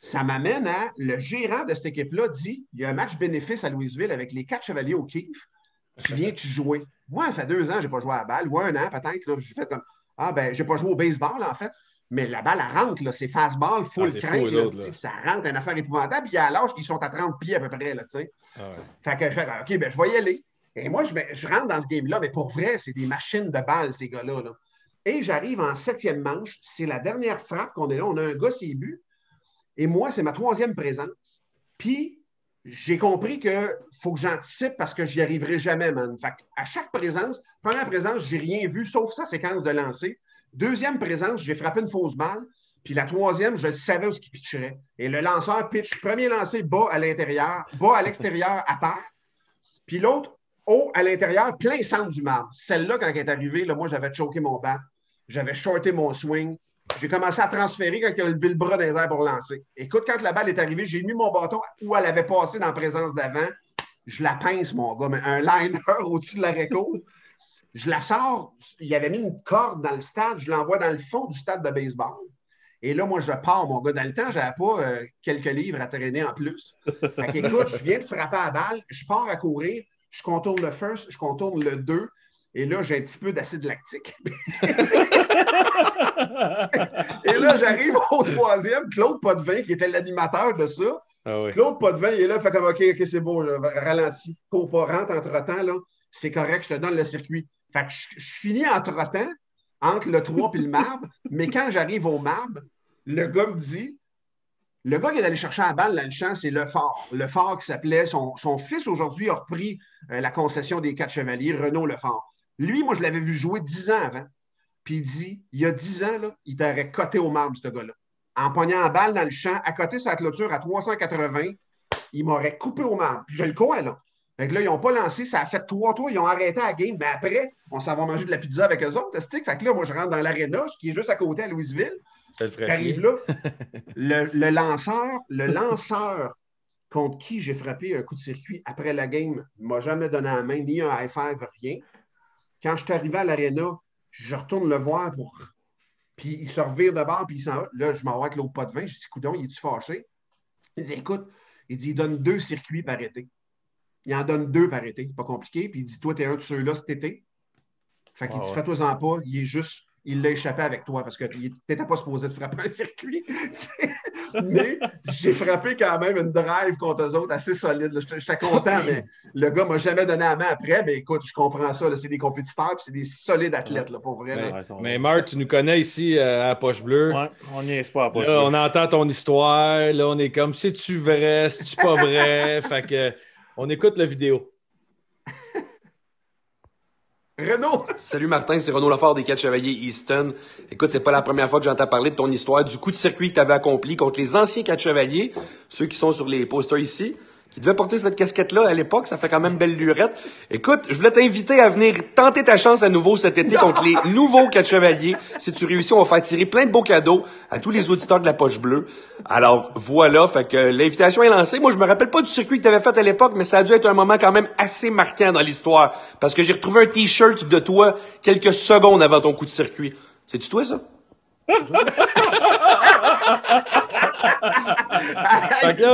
ça m'amène à le gérant de cette équipe-là dit il y a un match bénéfice à Louisville avec les 4 Chevaliers au Keefe. Tu viens-tu jouer? Moi, ça fait 2 ans, je n'ai pas joué à la balle, ou 1 an peut-être. J'ai fait comme je n'ai pas joué au baseball, en fait. Mais la balle, elle rentre, là, c'est fastball, full crank. Ça rentre, une affaire épouvantable. Puis il y a l'âge qu'ils sont à 30 pieds à peu près. Là, Fait que je fais OK, je vais y aller. Et moi, je rentre dans ce game-là, mais pour vrai, c'est des machines de balles, ces gars-là. Là. Et j'arrive en 7e manche. C'est la dernière frappe qu'on est là. On a un gars, c'est but. Et moi, c'est ma 3e présence. Puis, j'ai compris qu'il faut que j'anticipe parce que je n'y arriverai jamais, man. Fait à chaque présence, première présence, j'ai rien vu sauf sa séquence de lancer. 2e présence, j'ai frappé une fausse balle. Puis la 3e, je savais où il pitcherait. Et le lanceur pitch, premier lancé bas à l'intérieur, bas à l'extérieur, à terre. Puis l'autre, haut à l'intérieur, plein centre du marbre. Celle-là, quand elle est arrivée, là, moi, j'avais choqué mon bat. J'avais shorté mon swing. J'ai commencé à transférer quand il a levé le bras dans les airs pour lancer. Écoute, quand la balle est arrivée, j'ai mis mon bâton où elle avait passé dans la présence d'avant. Je la pince, mon gars, mais un liner au-dessus de la réco. Je la sors. Il avait mis une corde dans le stade. Je l'envoie dans le fond du stade de baseball. Et là, moi, je pars, mon gars. Dans le temps, je n'avais pas quelques livres à traîner en plus. Fait qu'écoute, je viens de frapper à la balle. Je pars à courir. Je contourne le first. Je contourne le 2. Et là, j'ai un petit peu d'acide lactique. Et là, j'arrive au 3e. Claude Potvin, qui était l'animateur de ça. Ah oui. Claude Potvin, il est là, fait comme OK, c'est beau, ralentis, cours pas, rentre entre-temps, là, c'est correct, je te donne le circuit. Fait que je finis entre-temps, entre le 3 et le marbre, mais quand j'arrive au marbre, le gars me dit, le gars qui est allé chercher la balle dans le champ, c'est Lefort. Lefort qui s'appelait, son fils aujourd'hui a repris la concession des 4 chevaliers, Renaud Lefort. Lui, moi, je l'avais vu jouer 10 ans avant. Puis il dit, il y a 10 ans, là, il t'aurait coté au marbre, ce gars-là. En pognant la balle dans le champ, à côté de sa clôture à 380, il m'aurait coupé au marbre. Puis je le crois, là. Fait que là, ils n'ont pas lancé, ça a fait 3 tours, ils ont arrêté la game, mais après, on s'en va manger de la pizza avec eux autres. Fait que là, moi, je rentre dans l'aréna, qui est juste à côté à Louisville. J'arrive là, le lanceur contre qui j'ai frappé un coup de circuit après la game ne m'a jamais donné la main, ni un high five, rien. Quand je suis arrivé à l'aréna, je retourne le voir pour. Puis il se revire de bord, puis il s'en va. Là, je m'en vais avec l'autre pot de vin. Je dis, coudon, il est-tu fâché? Il dit, écoute, il donne 2 circuits par été. Il en donne 2 par été. C'est pas compliqué. Puis il dit, toi, t'es un de ceux-là cet été. Fait qu'il dit, fais-toi-en pas. Il l'a échappé avec toi parce que tu n'étais pas supposé de frapper un circuit. Mais j'ai frappé quand même une drive contre eux autres assez solide. J'étais content, mais le gars ne m'a jamais donné la main après. Mais écoute, je comprends ça. C'est des compétiteurs et c'est des solides athlètes, là, pour vrai. Mais Marc, tu nous connais ici à Poche Bleue. Ouais, on n'y est pas à Poche Bleue. On entend ton histoire. Là, on est comme, c'est-tu vrai? C'est-tu pas vrai? Fait que, on écoute la vidéo. Renaud! Salut Martin, c'est Renaud Lefort des 4 Chevaliers Easton. Écoute, c'est pas la première fois que j'entends parler de ton histoire, du coup de circuit que tu avais accompli contre les anciens 4 Chevaliers, ceux qui sont sur les posters ici, qui devaient porter cette casquette-là à l'époque, ça fait quand même belle lurette. Écoute, je voulais t'inviter à venir tenter ta chance à nouveau cet été contre les nouveaux 4 Chevaliers. Si tu réussis, on va faire tirer plein de beaux cadeaux à tous les auditeurs de la Poche Bleue. Alors, voilà, fait que l'invitation est lancée. Moi, je me rappelle pas du circuit que tu avais fait à l'époque, mais ça a dû être un moment quand même assez marquant dans l'histoire. Parce que j'ai retrouvé un T-shirt de toi quelques secondes avant ton coup de circuit. C'est-tu toi, ça?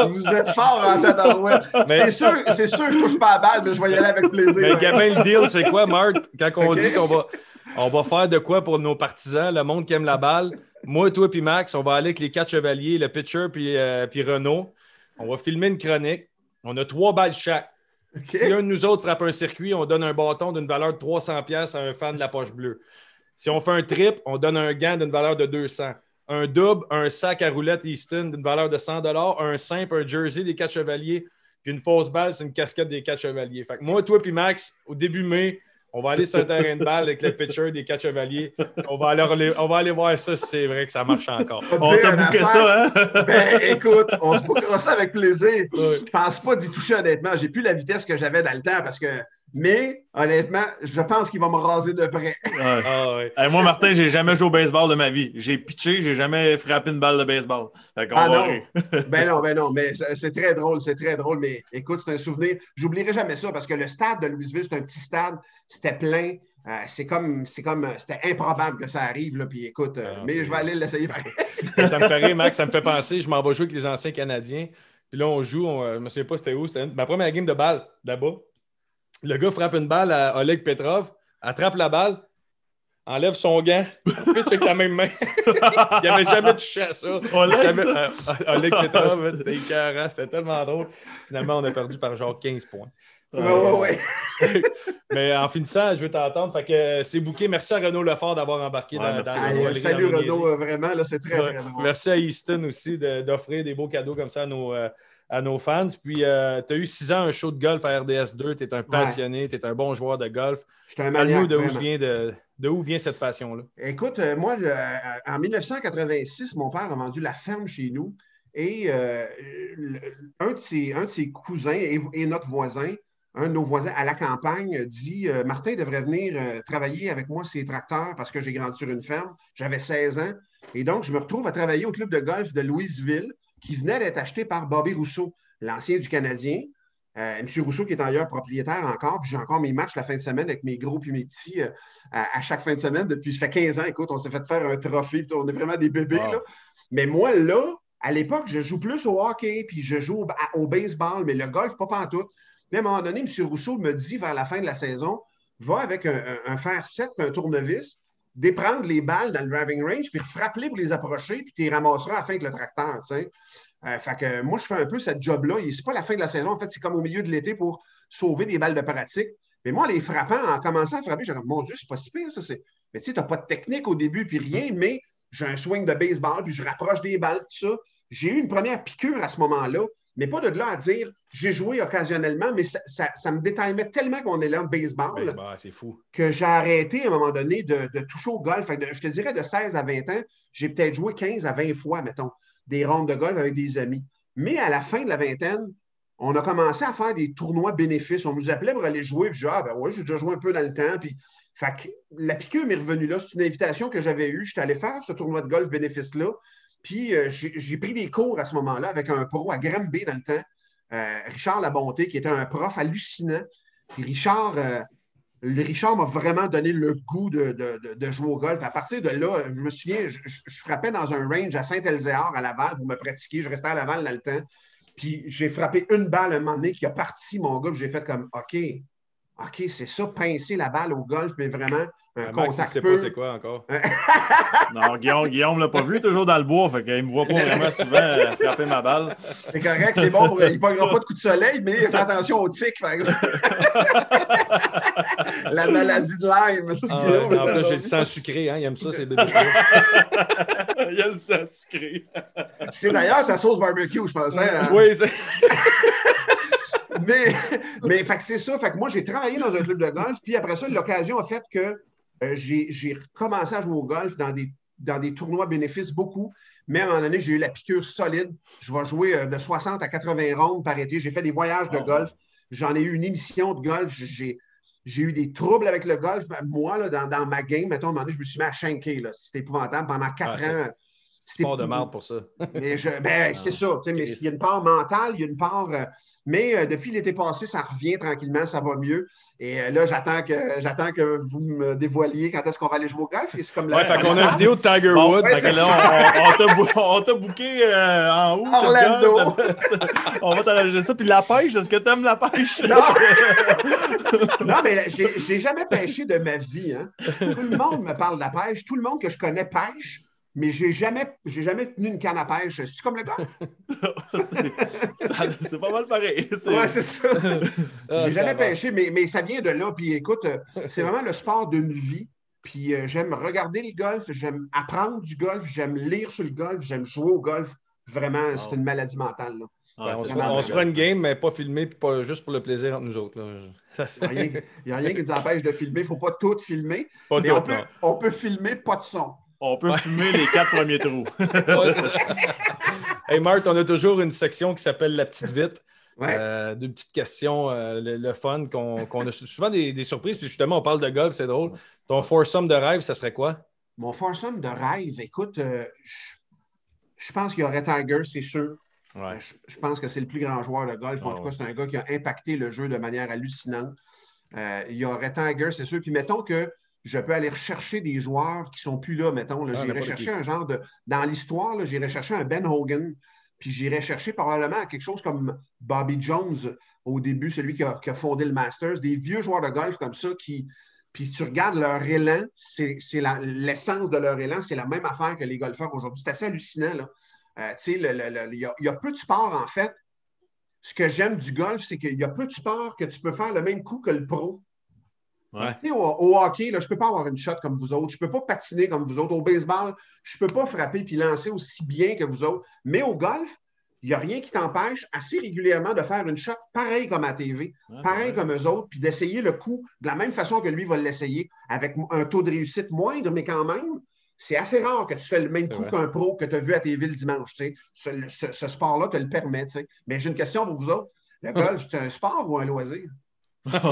Vous êtes fort en tabarouette. C'est sûr, je touche pas à la balle, mais je vais y aller avec plaisir. Mais Gabin, le deal, c'est quoi, Marc? Quand on dit qu'on va faire de quoi pour nos partisans, le monde qui aime la balle, moi, toi puis Max, on va aller avec les 4 chevaliers, le pitcher puis Renaud. On va filmer une chronique. On a 3 balles chaque. Si un de nous autres frappe un circuit, on donne un bâton d'une valeur de 300$ à un fan de la Poche Bleue. Si on fait un trip, on donne un gant d'une valeur de 200. Un double, un sac à roulettes Easton d'une valeur de 100$, un simple, un jersey des 4 chevaliers, puis une fausse balle, c'est une casquette des 4 chevaliers. Fait que moi, toi puis Max, au début mai, on va aller sur le terrain de balle avec le pitcher des 4 chevaliers. On va aller voir ça si c'est vrai que ça marche encore. On t'a bouqué ça, hein? Ben, écoute, on se bouquera ça avec plaisir. Je pense pas d'y toucher, honnêtement. J'ai plus la vitesse que j'avais dans le temps parce que. Mais, honnêtement, je pense qu'il va me raser de près. Ouais. Ah, ouais. Moi, Martin, j'ai jamais joué au baseball de ma vie. J'ai pitché, j'ai jamais frappé une balle de baseball. Non. Ben non, mais c'est très drôle, mais écoute, c'est un souvenir. J'oublierai jamais ça parce que le stade de Louisville, c'est un petit stade, c'était plein. C'était improbable que ça arrive, là, puis écoute, mais je vais aller l'essayer pareil. Ça me fait rire, Max, ça me fait penser, je m'en vais jouer avec les anciens Canadiens, puis là, on joue, je me souviens pas c'était où, c'était ma première game de balle, là-bas. Le gars frappe une balle à Oleg Petrov, attrape la balle, enlève son gant, pitch avec ta même main. Il n'avait jamais touché à ça. Oleg Petrov, c'était écœurant, c'était tellement drôle. Finalement, on a perdu par genre 15 points. Ouais. Mais en finissant, je veux t'entendre. Fait que c'est booké. Merci à Renaud Lefort d'avoir embarqué dans la salut Renaud, vraiment, là, c'est très, très drôle. Merci à Easton aussi d'offrir des beaux cadeaux comme ça à nos fans. Puis, tu as eu 6 ans un show de golf à RDS2. Tu es un passionné, tu es un bon joueur de golf. Parle-nous de où vient cette passion-là. Écoute, moi, en 1986, mon père a vendu la ferme chez nous et un de ses cousins et notre voisin, un de nos voisins à la campagne, dit Martin devrait venir travailler avec moi ses tracteurs parce que j'ai grandi sur une ferme. J'avais 16 ans. Et donc, je me retrouve à travailler au club de golf de Louisville qui venait d'être acheté par Bobby Rousseau, l'ancien du Canadien. M. Rousseau qui est d'ailleurs propriétaire encore, puis j'ai encore mes matchs la fin de semaine avec mes gros puis mes petits à chaque fin de semaine. Depuis, ça fait 15 ans, écoute, on s'est fait faire un trophée, puis on est vraiment des bébés. Wow. Là. Mais moi, là, à l'époque, je joue plus au hockey, puis je joue au baseball, mais le golf, pas pantoute. Mais à un moment donné, M. Rousseau me dit vers la fin de la saison, va avec un fer 7 et un tournevis, déprendre les balles dans le driving range, puis frapper pour les approcher, puis tu les ramasseras à la fin avec le tracteur, tu sais. Fait que moi, je fais un peu cette job-là. C'est pas la fin de la saison. En fait, c'est comme au milieu de l'été pour sauver des balles de pratique. Mais moi, en les frappant, en commençant à frapper, j'ai dit, mon Dieu, c'est pas si pire, ça. Mais tu sais, t'as pas de technique au début, puis rien, mais j'ai un swing de baseball, puis je rapproche des balles, tout ça. J'ai eu une première piqûre à ce moment-là, mais pas de là à dire, j'ai joué occasionnellement, mais ça me détaillait tellement qu'on est là en baseball. C'est fou. Que j'ai arrêté à un moment donné de toucher au golf. Fait que je te dirais, de 16 à 20 ans, j'ai peut-être joué 15 à 20 fois, mettons, des rondes de golf avec des amis. Mais à la fin de la vingtaine, on a commencé à faire des tournois bénéfices. On nous appelait pour aller jouer. Puis je disais, ouais, j'ai déjà joué un peu dans le temps. Puis, fait que la piqûre m'est revenue là. C'est une invitation que j'avais eue. J'étais allé faire ce tournoi de golf bénéfice-là. Puis, j'ai pris des cours à ce moment-là avec un pro à Granby dans le temps, Richard Labonté, qui était un prof hallucinant. Puis Richard m'a vraiment donné le goût de jouer au golf. À partir de là, je me souviens, je frappais dans un range à Saint-Elzéar, à Laval, pour me pratiquer. Je restais à Laval dans le temps. Puis j'ai frappé une balle un moment donné qui a parti mon golf. J'ai fait comme, OK, c'est ça, pincer la balle au golf, mais vraiment un contact peu. Tu sais pas c'est quoi encore. Non, Guillaume l'a pas vu, toujours dans le bois, fait qu'il me voit pas vraiment souvent frapper ma balle. C'est correct, c'est bon, il ne pognera pas de coup de soleil, mais fais attention aux tiques, par exemple. La maladie de Lyme. En plus, j'ai le sang sucré, hein, il aime ça, ces bébés. Il a le sang sucré. C'est d'ailleurs ta sauce barbecue, je pensais. Hein? Oui, c'est... Mais fait que c'est ça. Fait que moi, j'ai travaillé dans un club de golf. Puis après ça, l'occasion a fait que j'ai recommencé à jouer au golf dans des tournois bénéfices beaucoup. Mais à un moment donné, j'ai eu la piqûre solide. Je vais jouer de 60 à 80 rondes par été. J'ai fait des voyages de golf. J'en ai eu une émission de golf. J'ai eu des troubles avec le golf. Moi, là, dans ma game, mettons, à un moment donné, je me suis mis à shanker. C'était épouvantable. Pendant 4 ans... C'est pas de marde pour ça. Mais c'est ça. Mais il y a une part mentale, il y a une part... mais depuis l'été passé, ça revient tranquillement, ça va mieux. Et là, j'attends que vous me dévoiliez quand est-ce qu'on va aller jouer au golf. Et c'est comme fait qu'on a une vidéo de Tiger Woods. On t'a booké en haut. Orlando. On va t'arranger ça. Puis la pêche, est-ce que t'aimes la pêche? Non, mais j'ai jamais pêché de ma vie. Hein. Tout le monde me parle de la pêche. Tout le monde que je connais pêche. Mais j'ai jamais tenu une canne à pêche. C'est comme le gars. C'est pas mal pareil. Ouais, c'est ça. J'ai jamais pêché, mais ça vient de là. Puis écoute, c'est vraiment le sport d'une vie. Puis j'aime regarder le golf, j'aime apprendre du golf, j'aime lire sur le golf, j'aime jouer au golf. Vraiment, c'est une maladie mentale. Là. On se fera une game, mais pas filmée, puis pas juste pour le plaisir entre nous autres. Il n'y a rien qui nous empêche de filmer. Il ne faut pas tout filmer. Mais on peut filmer pas de son. On peut filmer les 4 premiers trous. Hey Marthe, on a toujours une section qui s'appelle La Petite Vite. Ouais. Deux petites questions, le fun, qu'on a souvent des surprises. Puis justement, on parle de golf, c'est drôle. Ton foursome de rêve, ça serait quoi? Mon foursome de rêve, écoute, je pense qu'il y aurait Tiger, c'est sûr. Ouais. Je pense que c'est le plus grand joueur de golf. En tout cas, c'est un gars qui a impacté le jeu de manière hallucinante. Il y aurait Tiger, c'est sûr. Puis mettons que je peux aller rechercher des joueurs qui ne sont plus là, mettons. J'irai chercher un genre de... Dans l'histoire, j'irai chercher un Ben Hogan, puis j'irai chercher probablement quelque chose comme Bobby Jones au début, celui qui a fondé le Masters, des vieux joueurs de golf comme ça qui Puis tu regardes leur élan, l'essence de leur élan, c'est la même affaire que les golfeurs aujourd'hui. C'est assez hallucinant, là. Tu sais, il y a peu de sports, en fait. Ce que j'aime du golf, c'est qu'il y a peu de sports que tu peux faire le même coup que le pro. Ouais. Tu sais, au hockey, là, je ne peux pas avoir une shot comme vous autres. Je ne peux pas patiner comme vous autres. Au baseball, je ne peux pas frapper puis lancer aussi bien que vous autres. Mais au golf, il n'y a rien qui t'empêche assez régulièrement de faire une shot pareil comme à TV, pareil comme eux autres, puis d'essayer le coup de la même façon que lui va l'essayer, avec un taux de réussite moindre, mais quand même, c'est assez rare que tu fais le même coup qu'un pro que tu as vu à TV le dimanche. Tu sais. Ce sport-là te le permet. Tu sais. Mais j'ai une question pour vous autres. Le golf, c'est un sport ou un loisir? Moi,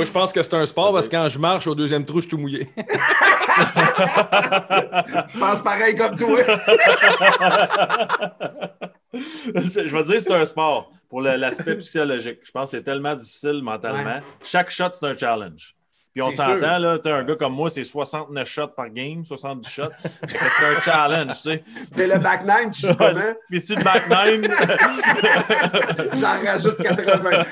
je pense que c'est un sport parce que quand je marche au deuxième trou, je suis tout mouillé. Je pense pareil comme toi. Je vais dire que c'est un sport pour l'aspect psychologique. Je pense que c'est tellement difficile mentalement. Ouais. Chaque shot, c'est un challenge. Puis on C'est s'entend, là, un gars comme moi, c'est 69 shots par game, 70 shots. C'est un challenge, tu sais. Mais le back nine, tu joues comment? Puis sur le back nine... J'en rajoute 80.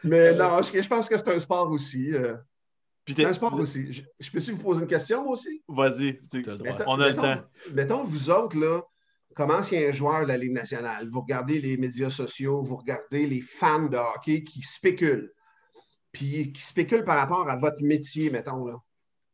Mais non, je pense que c'est un sport aussi. C'est un sport aussi. Je peux-tu vous poser une question, moi aussi? Vas-y, on a le temps. Mettons, vous autres, là, comme anciens joueurs de la Ligue nationale, vous regardez les médias sociaux, vous regardez les fans de hockey qui spéculent. Puis qui spéculent par rapport à votre métier, mettons, là.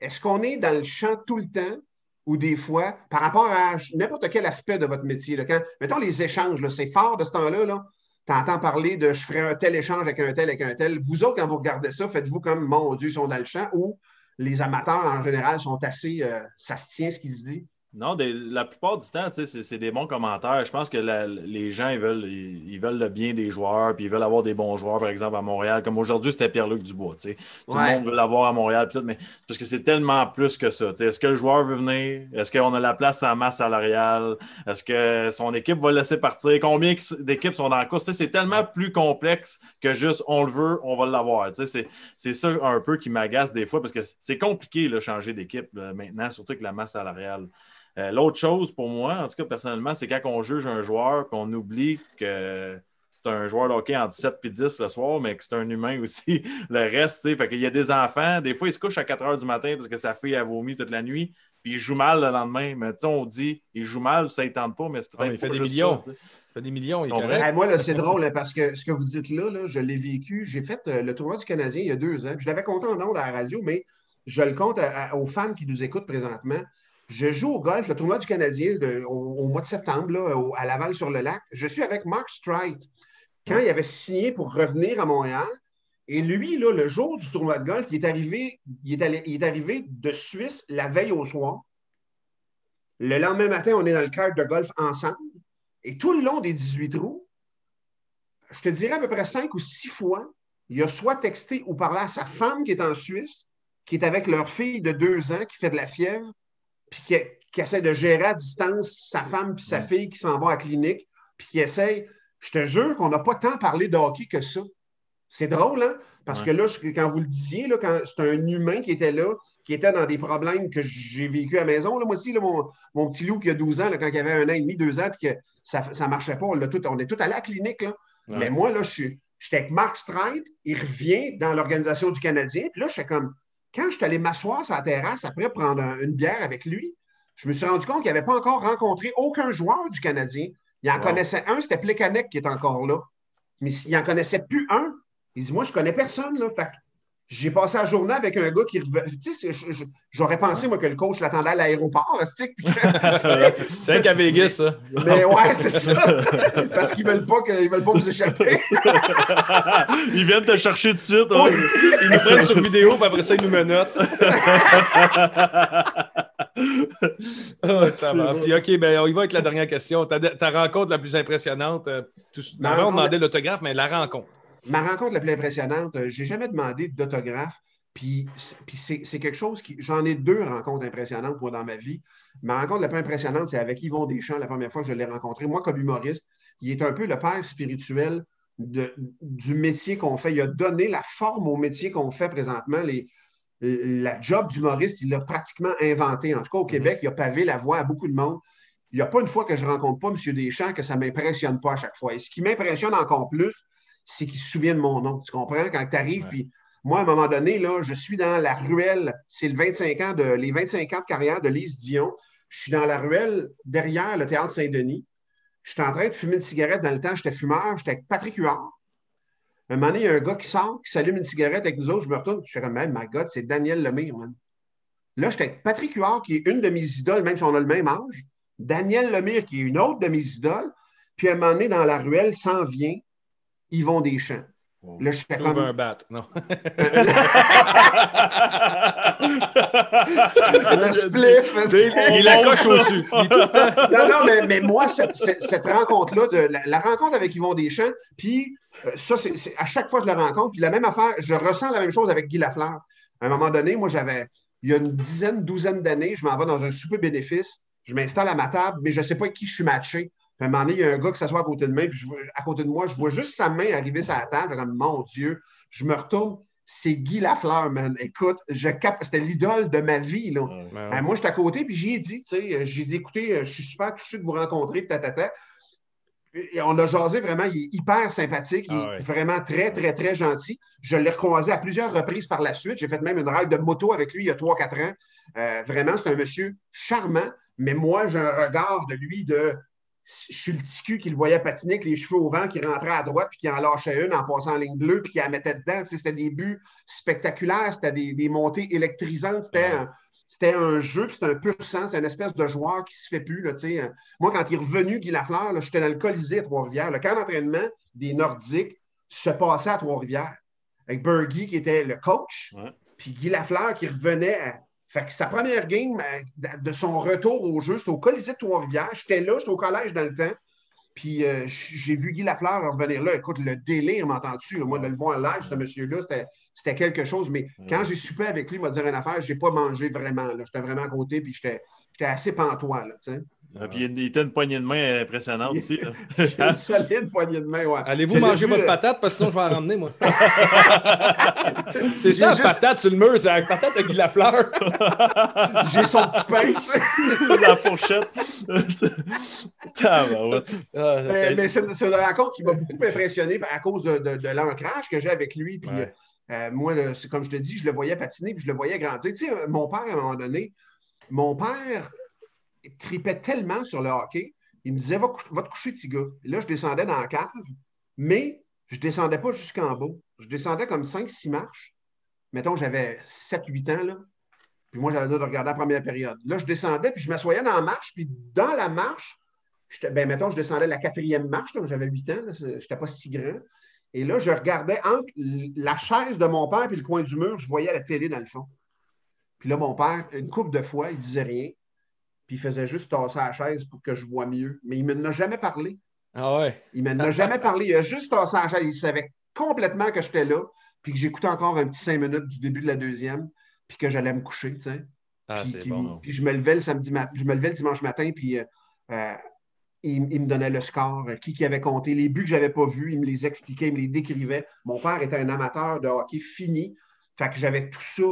Est-ce qu'on est dans le champ tout le temps ou des fois, par rapport à n'importe quel aspect de votre métier, là, quand, mettons, les échanges, là, c'est fort de ce temps-là, là, tu entends parler de je ferai un tel échange avec un tel, avec un tel. Vous autres, quand vous regardez ça, faites-vous comme, mon Dieu, ils sont dans le champ ou les amateurs, en général, sont assez, ça se tient ce qui se dit? Non, la plupart du temps, c'est des bons commentaires. Je pense que les gens, ils veulent le bien des joueurs, puis ils veulent avoir des bons joueurs, par exemple, à Montréal. Comme aujourd'hui, c'était Pierre-Luc Dubois. Tout le monde veut l'avoir à Montréal, mais parce que c'est tellement plus que ça. Est-ce que le joueur veut venir? Est-ce qu'on a la place en masse salariale? Est-ce que son équipe va le laisser partir? Combien d'équipes sont dans la course? C'est tellement plus complexe que juste on le veut, on va l'avoir. C'est ça un peu qui m'agace des fois, parce que c'est compliqué de changer d'équipe maintenant, surtout avec la masse salariale. L'autre chose pour moi, en tout cas personnellement, c'est quand on juge un joueur et on oublie que c'est un joueur de hockey en 17 et 10 le soir, mais que c'est un humain aussi. Le reste, fait qu'il y a des enfants, des fois ils se couchent à 4 heures du matin parce que sa fille a vomi toute la nuit, puis il joue mal le lendemain. Mais on dit, il joue mal, ça ne tente pas, mais c'est peut-être il fait pas des juste millions. ça. Il fait des millions, il est correct. Moi, là, c'est drôle parce que ce que vous dites là, je l'ai vécu. J'ai fait le tournoi du Canadien il y a 2 ans. Je l'avais compté en ondes à la radio, mais je le compte aux fans qui nous écoutent présentement. Je joue au golf, le tournoi du Canadien au mois de septembre, là, à Laval-sur-le-Lac. Je suis avec Mark Streit. Quand il avait signé pour revenir à Montréal, et lui, là, le jour du tournoi de golf, il est arrivé de Suisse la veille au soir. Le lendemain matin, on est dans le kart de golf ensemble. Et tout le long des 18 trous, je te dirais à peu près 5 ou 6 fois, il a soit texté ou parlé à sa femme qui est en Suisse, qui est avec leur fille de 2 ans, qui fait de la fièvre, puis qui essaie de gérer à distance sa femme puis sa fille qui s'en vont à la clinique, puis qui essaie. Je te jure qu'on n'a pas tant parlé de hockey que ça. C'est drôle, hein? Parce que là, quand vous le disiez, là, quand c'est un humain qui était là, qui était dans des problèmes que j'ai vécu à la maison. Là, moi aussi, là, mon petit loup qui a 12 ans, là, quand il avait 1 an et demi, 2 ans, puis que ça ne marchait pas, on est tous allés à la clinique. Là. Ouais. Mais moi, là, j'étais avec Mark Streit, il revient dans l'organisation du Canadien, puis là, j'étais comme, quand je suis allé m'asseoir sur la terrasse après prendre une bière avec lui, je me suis rendu compte qu'il n'avait pas encore rencontré aucun joueur du Canadien. Il en connaissait un, c'était Plekanec qui est encore là. Mais il n'en connaissait plus un. Il dit, moi, je ne connais personne. Là. Fait que j'ai passé la journée avec un gars qui revenait. Tu sais, j'aurais pensé, moi, que le coach l'attendait à l'aéroport. C'est vrai qu'à Vegas, ça. Mais ouais, c'est ça. Parce qu'ils ne veulent pas vous échapper. Ils viennent te chercher tout de suite. Hein. Ils nous prennent sur vidéo, puis après ça, ils nous menottent. Puis, OK, ben, on y va avec la dernière question. Ta rencontre la plus impressionnante. On demandait l'autographe, mais la rencontre. Ma rencontre la plus impressionnante, je n'ai jamais demandé d'autographe. Puis c'est quelque chose qui. J'en ai 2 rencontres impressionnantes, moi, dans ma vie. Ma rencontre la plus impressionnante, c'est avec Yvon Deschamps, la première fois que je l'ai rencontré. Moi, comme humoriste, il est un peu le père spirituel du métier qu'on fait. Il a donné la forme au métier qu'on fait présentement. La job d'humoriste, il l'a pratiquement inventé. En tout cas, au Québec, il a pavé la voie à beaucoup de monde. Il n'y a pas une fois que je ne rencontre pas M. Deschamps que ça ne m'impressionne pas à chaque fois. Et ce qui m'impressionne encore plus, c'est qu'ils se souviennent de mon nom. Tu comprends? Quand tu arrives, puis moi, à un moment donné, là, je suis dans la ruelle, c'est les 25 ans de carrière de Lise Dion. Je suis dans la ruelle derrière le Théâtre Saint-Denis. Je suis en train de fumer une cigarette. Dans le temps, j'étais fumeur, j'étais avec Patrick Huard. Un moment donné, il y a un gars qui sort, qui s'allume une cigarette avec nous autres. Je me retourne, je fais comme, my God, c'est Daniel Lemire, man. Là, j'étais avec Patrick Huard, qui est une de mes idoles, même si on a le même âge. Daniel Lemire, qui est une autre de mes idoles. Puis à un moment donné, dans la ruelle, s'en vient Yvon Deschamps. Là, je fais comme... un bat, non. Le spliff. Il la coche au-dessus. Non, mais moi, cette rencontre-là, la rencontre avec Yvon Deschamps, puis ça, c'est à chaque fois que je le rencontre, puis la même affaire, je ressens la même chose avec Guy Lafleur. À un moment donné, moi, il y a une douzaine d'années, je m'en vais dans un souper bénéfice, je m'installe à ma table, mais je ne sais pas avec qui je suis matché. Puis à un moment donné, il y a un gars qui s'assoit à côté de moi, puis à côté de moi, je vois juste sa main arriver sur la table. Comme, mon Dieu, je me retourne, c'est Guy Lafleur, man. Écoute, c'était l'idole de ma vie, là. Moi, j'étais à côté, puis j'ai dit, écoutez, je suis super touché de vous rencontrer, tatata. Et on a jasé vraiment, il est hyper sympathique, il est vraiment très, très, très gentil. Je l'ai recroisé à plusieurs reprises par la suite. J'ai fait même une ride de moto avec lui il y a 3-4 ans. Vraiment, c'est un monsieur charmant, mais moi, j'ai un regard de lui de... Je suis le petit cul qui le voyait patiner avec les cheveux au vent, qui rentrait à droite, puis qui en lâchait une en passant en ligne bleue, puis qui la mettait dedans. C'était des buts spectaculaires, c'était des montées électrisantes. C'était un jeu, puis c'était un pur sang, c'était une espèce de joueur qui ne se fait plus. Là, moi, quand il est revenu, Guy Lafleur, j'étais dans le Colisée à Trois-Rivières. Le camp d'entraînement des Nordiques se passait à Trois-Rivières, avec Bergy qui était le coach, puis Guy Lafleur qui revenait Fait que sa première game de son retour au jeu, c'était au Colisée de Trois-Rivières. J'étais là, j'étais au collège dans le temps. Puis j'ai vu Guy Lafleur revenir là. Écoute, le délire, m'entends-tu? Moi, de le voir en live, ce monsieur-là, c'était quelque chose. Mais quand j'ai soupé avec lui, il m'a dit une affaire, je n'ai pas mangé vraiment. J'étais vraiment à côté, puis j'étais assez pantois. Là, puis il était une poignée de main impressionnante aussi. Une solide poignée de main, ouais. Allez-vous manger votre patate, parce que sinon je vais en ramener, moi. C'est ça, la patate sur le mur, c'est la patate de Guy Lafleur. J'ai son petit pain, tu sais. La fourchette. Mais c'est une rencontre qui m'a beaucoup impressionné à cause de l'ancrage que j'ai avec lui. Puis moi, c'est comme je te dis, je le voyais patiner, puis je le voyais grandir. Tu sais, mon père, à un moment donné, il tripait tellement sur le hockey, il me disait, va te coucher, petit gars. Là, je descendais dans la cave, mais je ne descendais pas jusqu'en bas. Je descendais comme 5-6 marches. Mettons, j'avais 7-8 ans, là. Puis moi, j'avais le droit de regarder la première période. Là, je descendais, puis je m'assoyais dans la marche, puis dans la marche, mettons, je descendais la 4e marche, là, j'avais 8 ans, je n'étais pas si grand. Et là, je regardais entre la chaise de mon père et le coin du mur, je voyais la télé dans le fond. Puis là, mon père, une couple de fois, il ne disait rien. Puis il faisait juste tasser la chaise pour que je vois mieux. Mais il ne m'en a jamais parlé. Ah ouais? Il ne m'en a jamais parlé. Il a juste tassé la chaise. Il savait complètement que j'étais là, puis que j'écoutais encore un petit 5 minutes du début de la deuxième, puis que j'allais me coucher, tu sais. Ah, puis, c'est bon. Puis je me levais le dimanche matin, puis il me donnait le score, qui avait compté, les buts que je n'avais pas vus, il me les expliquait, il me les décrivait. Mon père était un amateur de hockey fini. Fait que j'avais tout ça.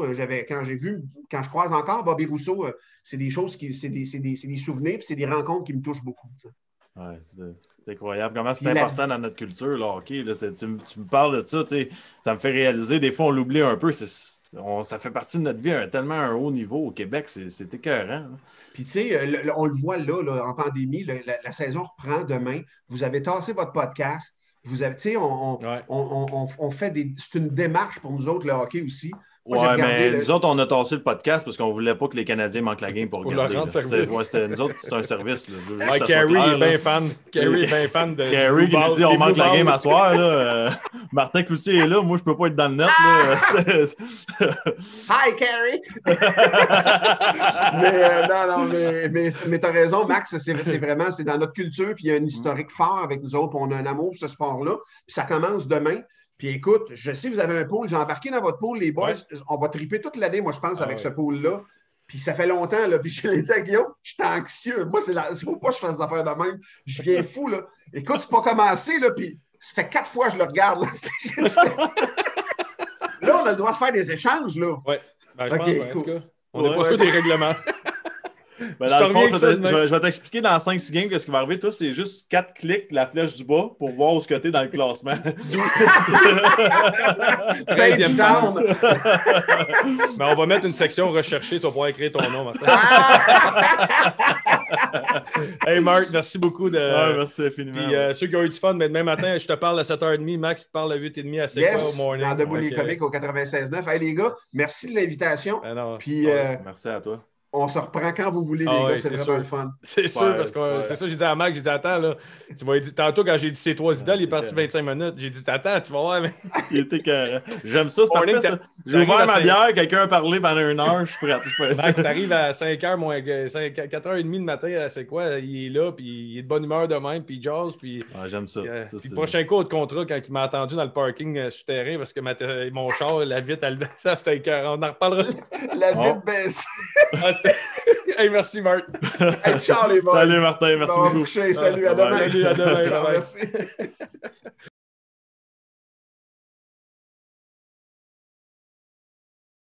Quand je croise encore Bobby Rousseau, c'est des choses c'est des souvenirs, puis c'est des rencontres qui me touchent beaucoup. Oui, c'est incroyable. Comment c'est important dans notre culture, le hockey. Là, tu me parles de ça, ça me fait réaliser, des fois on l'oublie un peu. Ça fait partie de notre vie à tellement un haut niveau au Québec, c'est écœurant. Hein. Puis tu sais, on le voit là, en pandémie, la saison reprend demain. Vous avez tassé votre podcast. Vous avez, tu sais, on fait c'est une démarche pour nous autres, le hockey aussi. Moi, mais nous autres, on a tassé le podcast parce qu'on ne voulait pas que les Canadiens manquent la game pour regarder. Nous autres, c'est un service. Carrie est bien fan. Carrie est bien fan de. Carrie qui nous dit on manque la game à soir. Là. Martin Cloutier est là. Moi, je ne peux pas être dans le net. Hi, Carrie! mais tu as raison, Max. C'est vraiment dans notre culture. Puis il y a un historique fort avec nous autres. On a un amour pour ce sport-là. Puis ça commence demain. Puis écoute, je sais que vous avez un pool, j'ai embarqué dans votre pool, les boys, on va triper toute l'année, moi je pense, avec ce pool-là. Puis ça fait longtemps, là, puis je l'ai dit à Guillaume, je suis anxieux. Moi, il ne faut pas que je fasse des affaires de même. Je viens fou, là. Écoute, c'est pas commencé, là, puis ça fait 4 fois que je le regarde, là. Là, on a le droit de faire des échanges, là. Oui, je pense, cool. en tout cas. On n'est pas sûr des règlements. Ben, dans le fond, je vais t'expliquer dans 5-6 games que ce qui va arriver. Toi, c'est juste 4 clics, la flèche du bas, pour voir où ce que t'es dans le classement. 13e down. Mais on va mettre une section recherchée, tu vas pouvoir écrire ton nom maintenant. Hey Marc, merci beaucoup. Merci infiniment. Puis ceux qui ont eu du fun, mais demain matin, je te parle à 7h30, Max te parle à 8h30 à C'est quoi au morning. Dans Debout les comiques au 96.9. Hey les gars, merci de l'invitation. Puis merci à toi. On se reprend quand vous voulez, les gars, c'est vraiment le fun. C'est sûr, parce que c'est ça, j'ai dit à Mac, j'ai dit, attends, là, tu vas dire, tantôt quand j'ai dit c'est toi Zidane, il est parti 25 minutes, j'ai dit, attends, tu vas voir. Mais... Il était carré. J'aime ça, c'est parfait, ça. J'ai ouvert ma bière, quelqu'un a parlé pendant 1 heure, je suis prêt. Mac, t'arrives à 5h, 4h30 le matin, c'est quoi, il est là, puis il est de bonne humeur de même, puis il jase, puis... j'aime ça. Puis prochain coup de contrat, quand il m'a attendu dans le parking souterrain, parce que mon char, la vitre, ça, c'était carré. On en reparlera. La vitre baisse. Hey, merci, Marc. Hey, ciao, les boys. Salut, Martin. Merci beaucoup. Salut, à demain. Salut, à demain. Merci.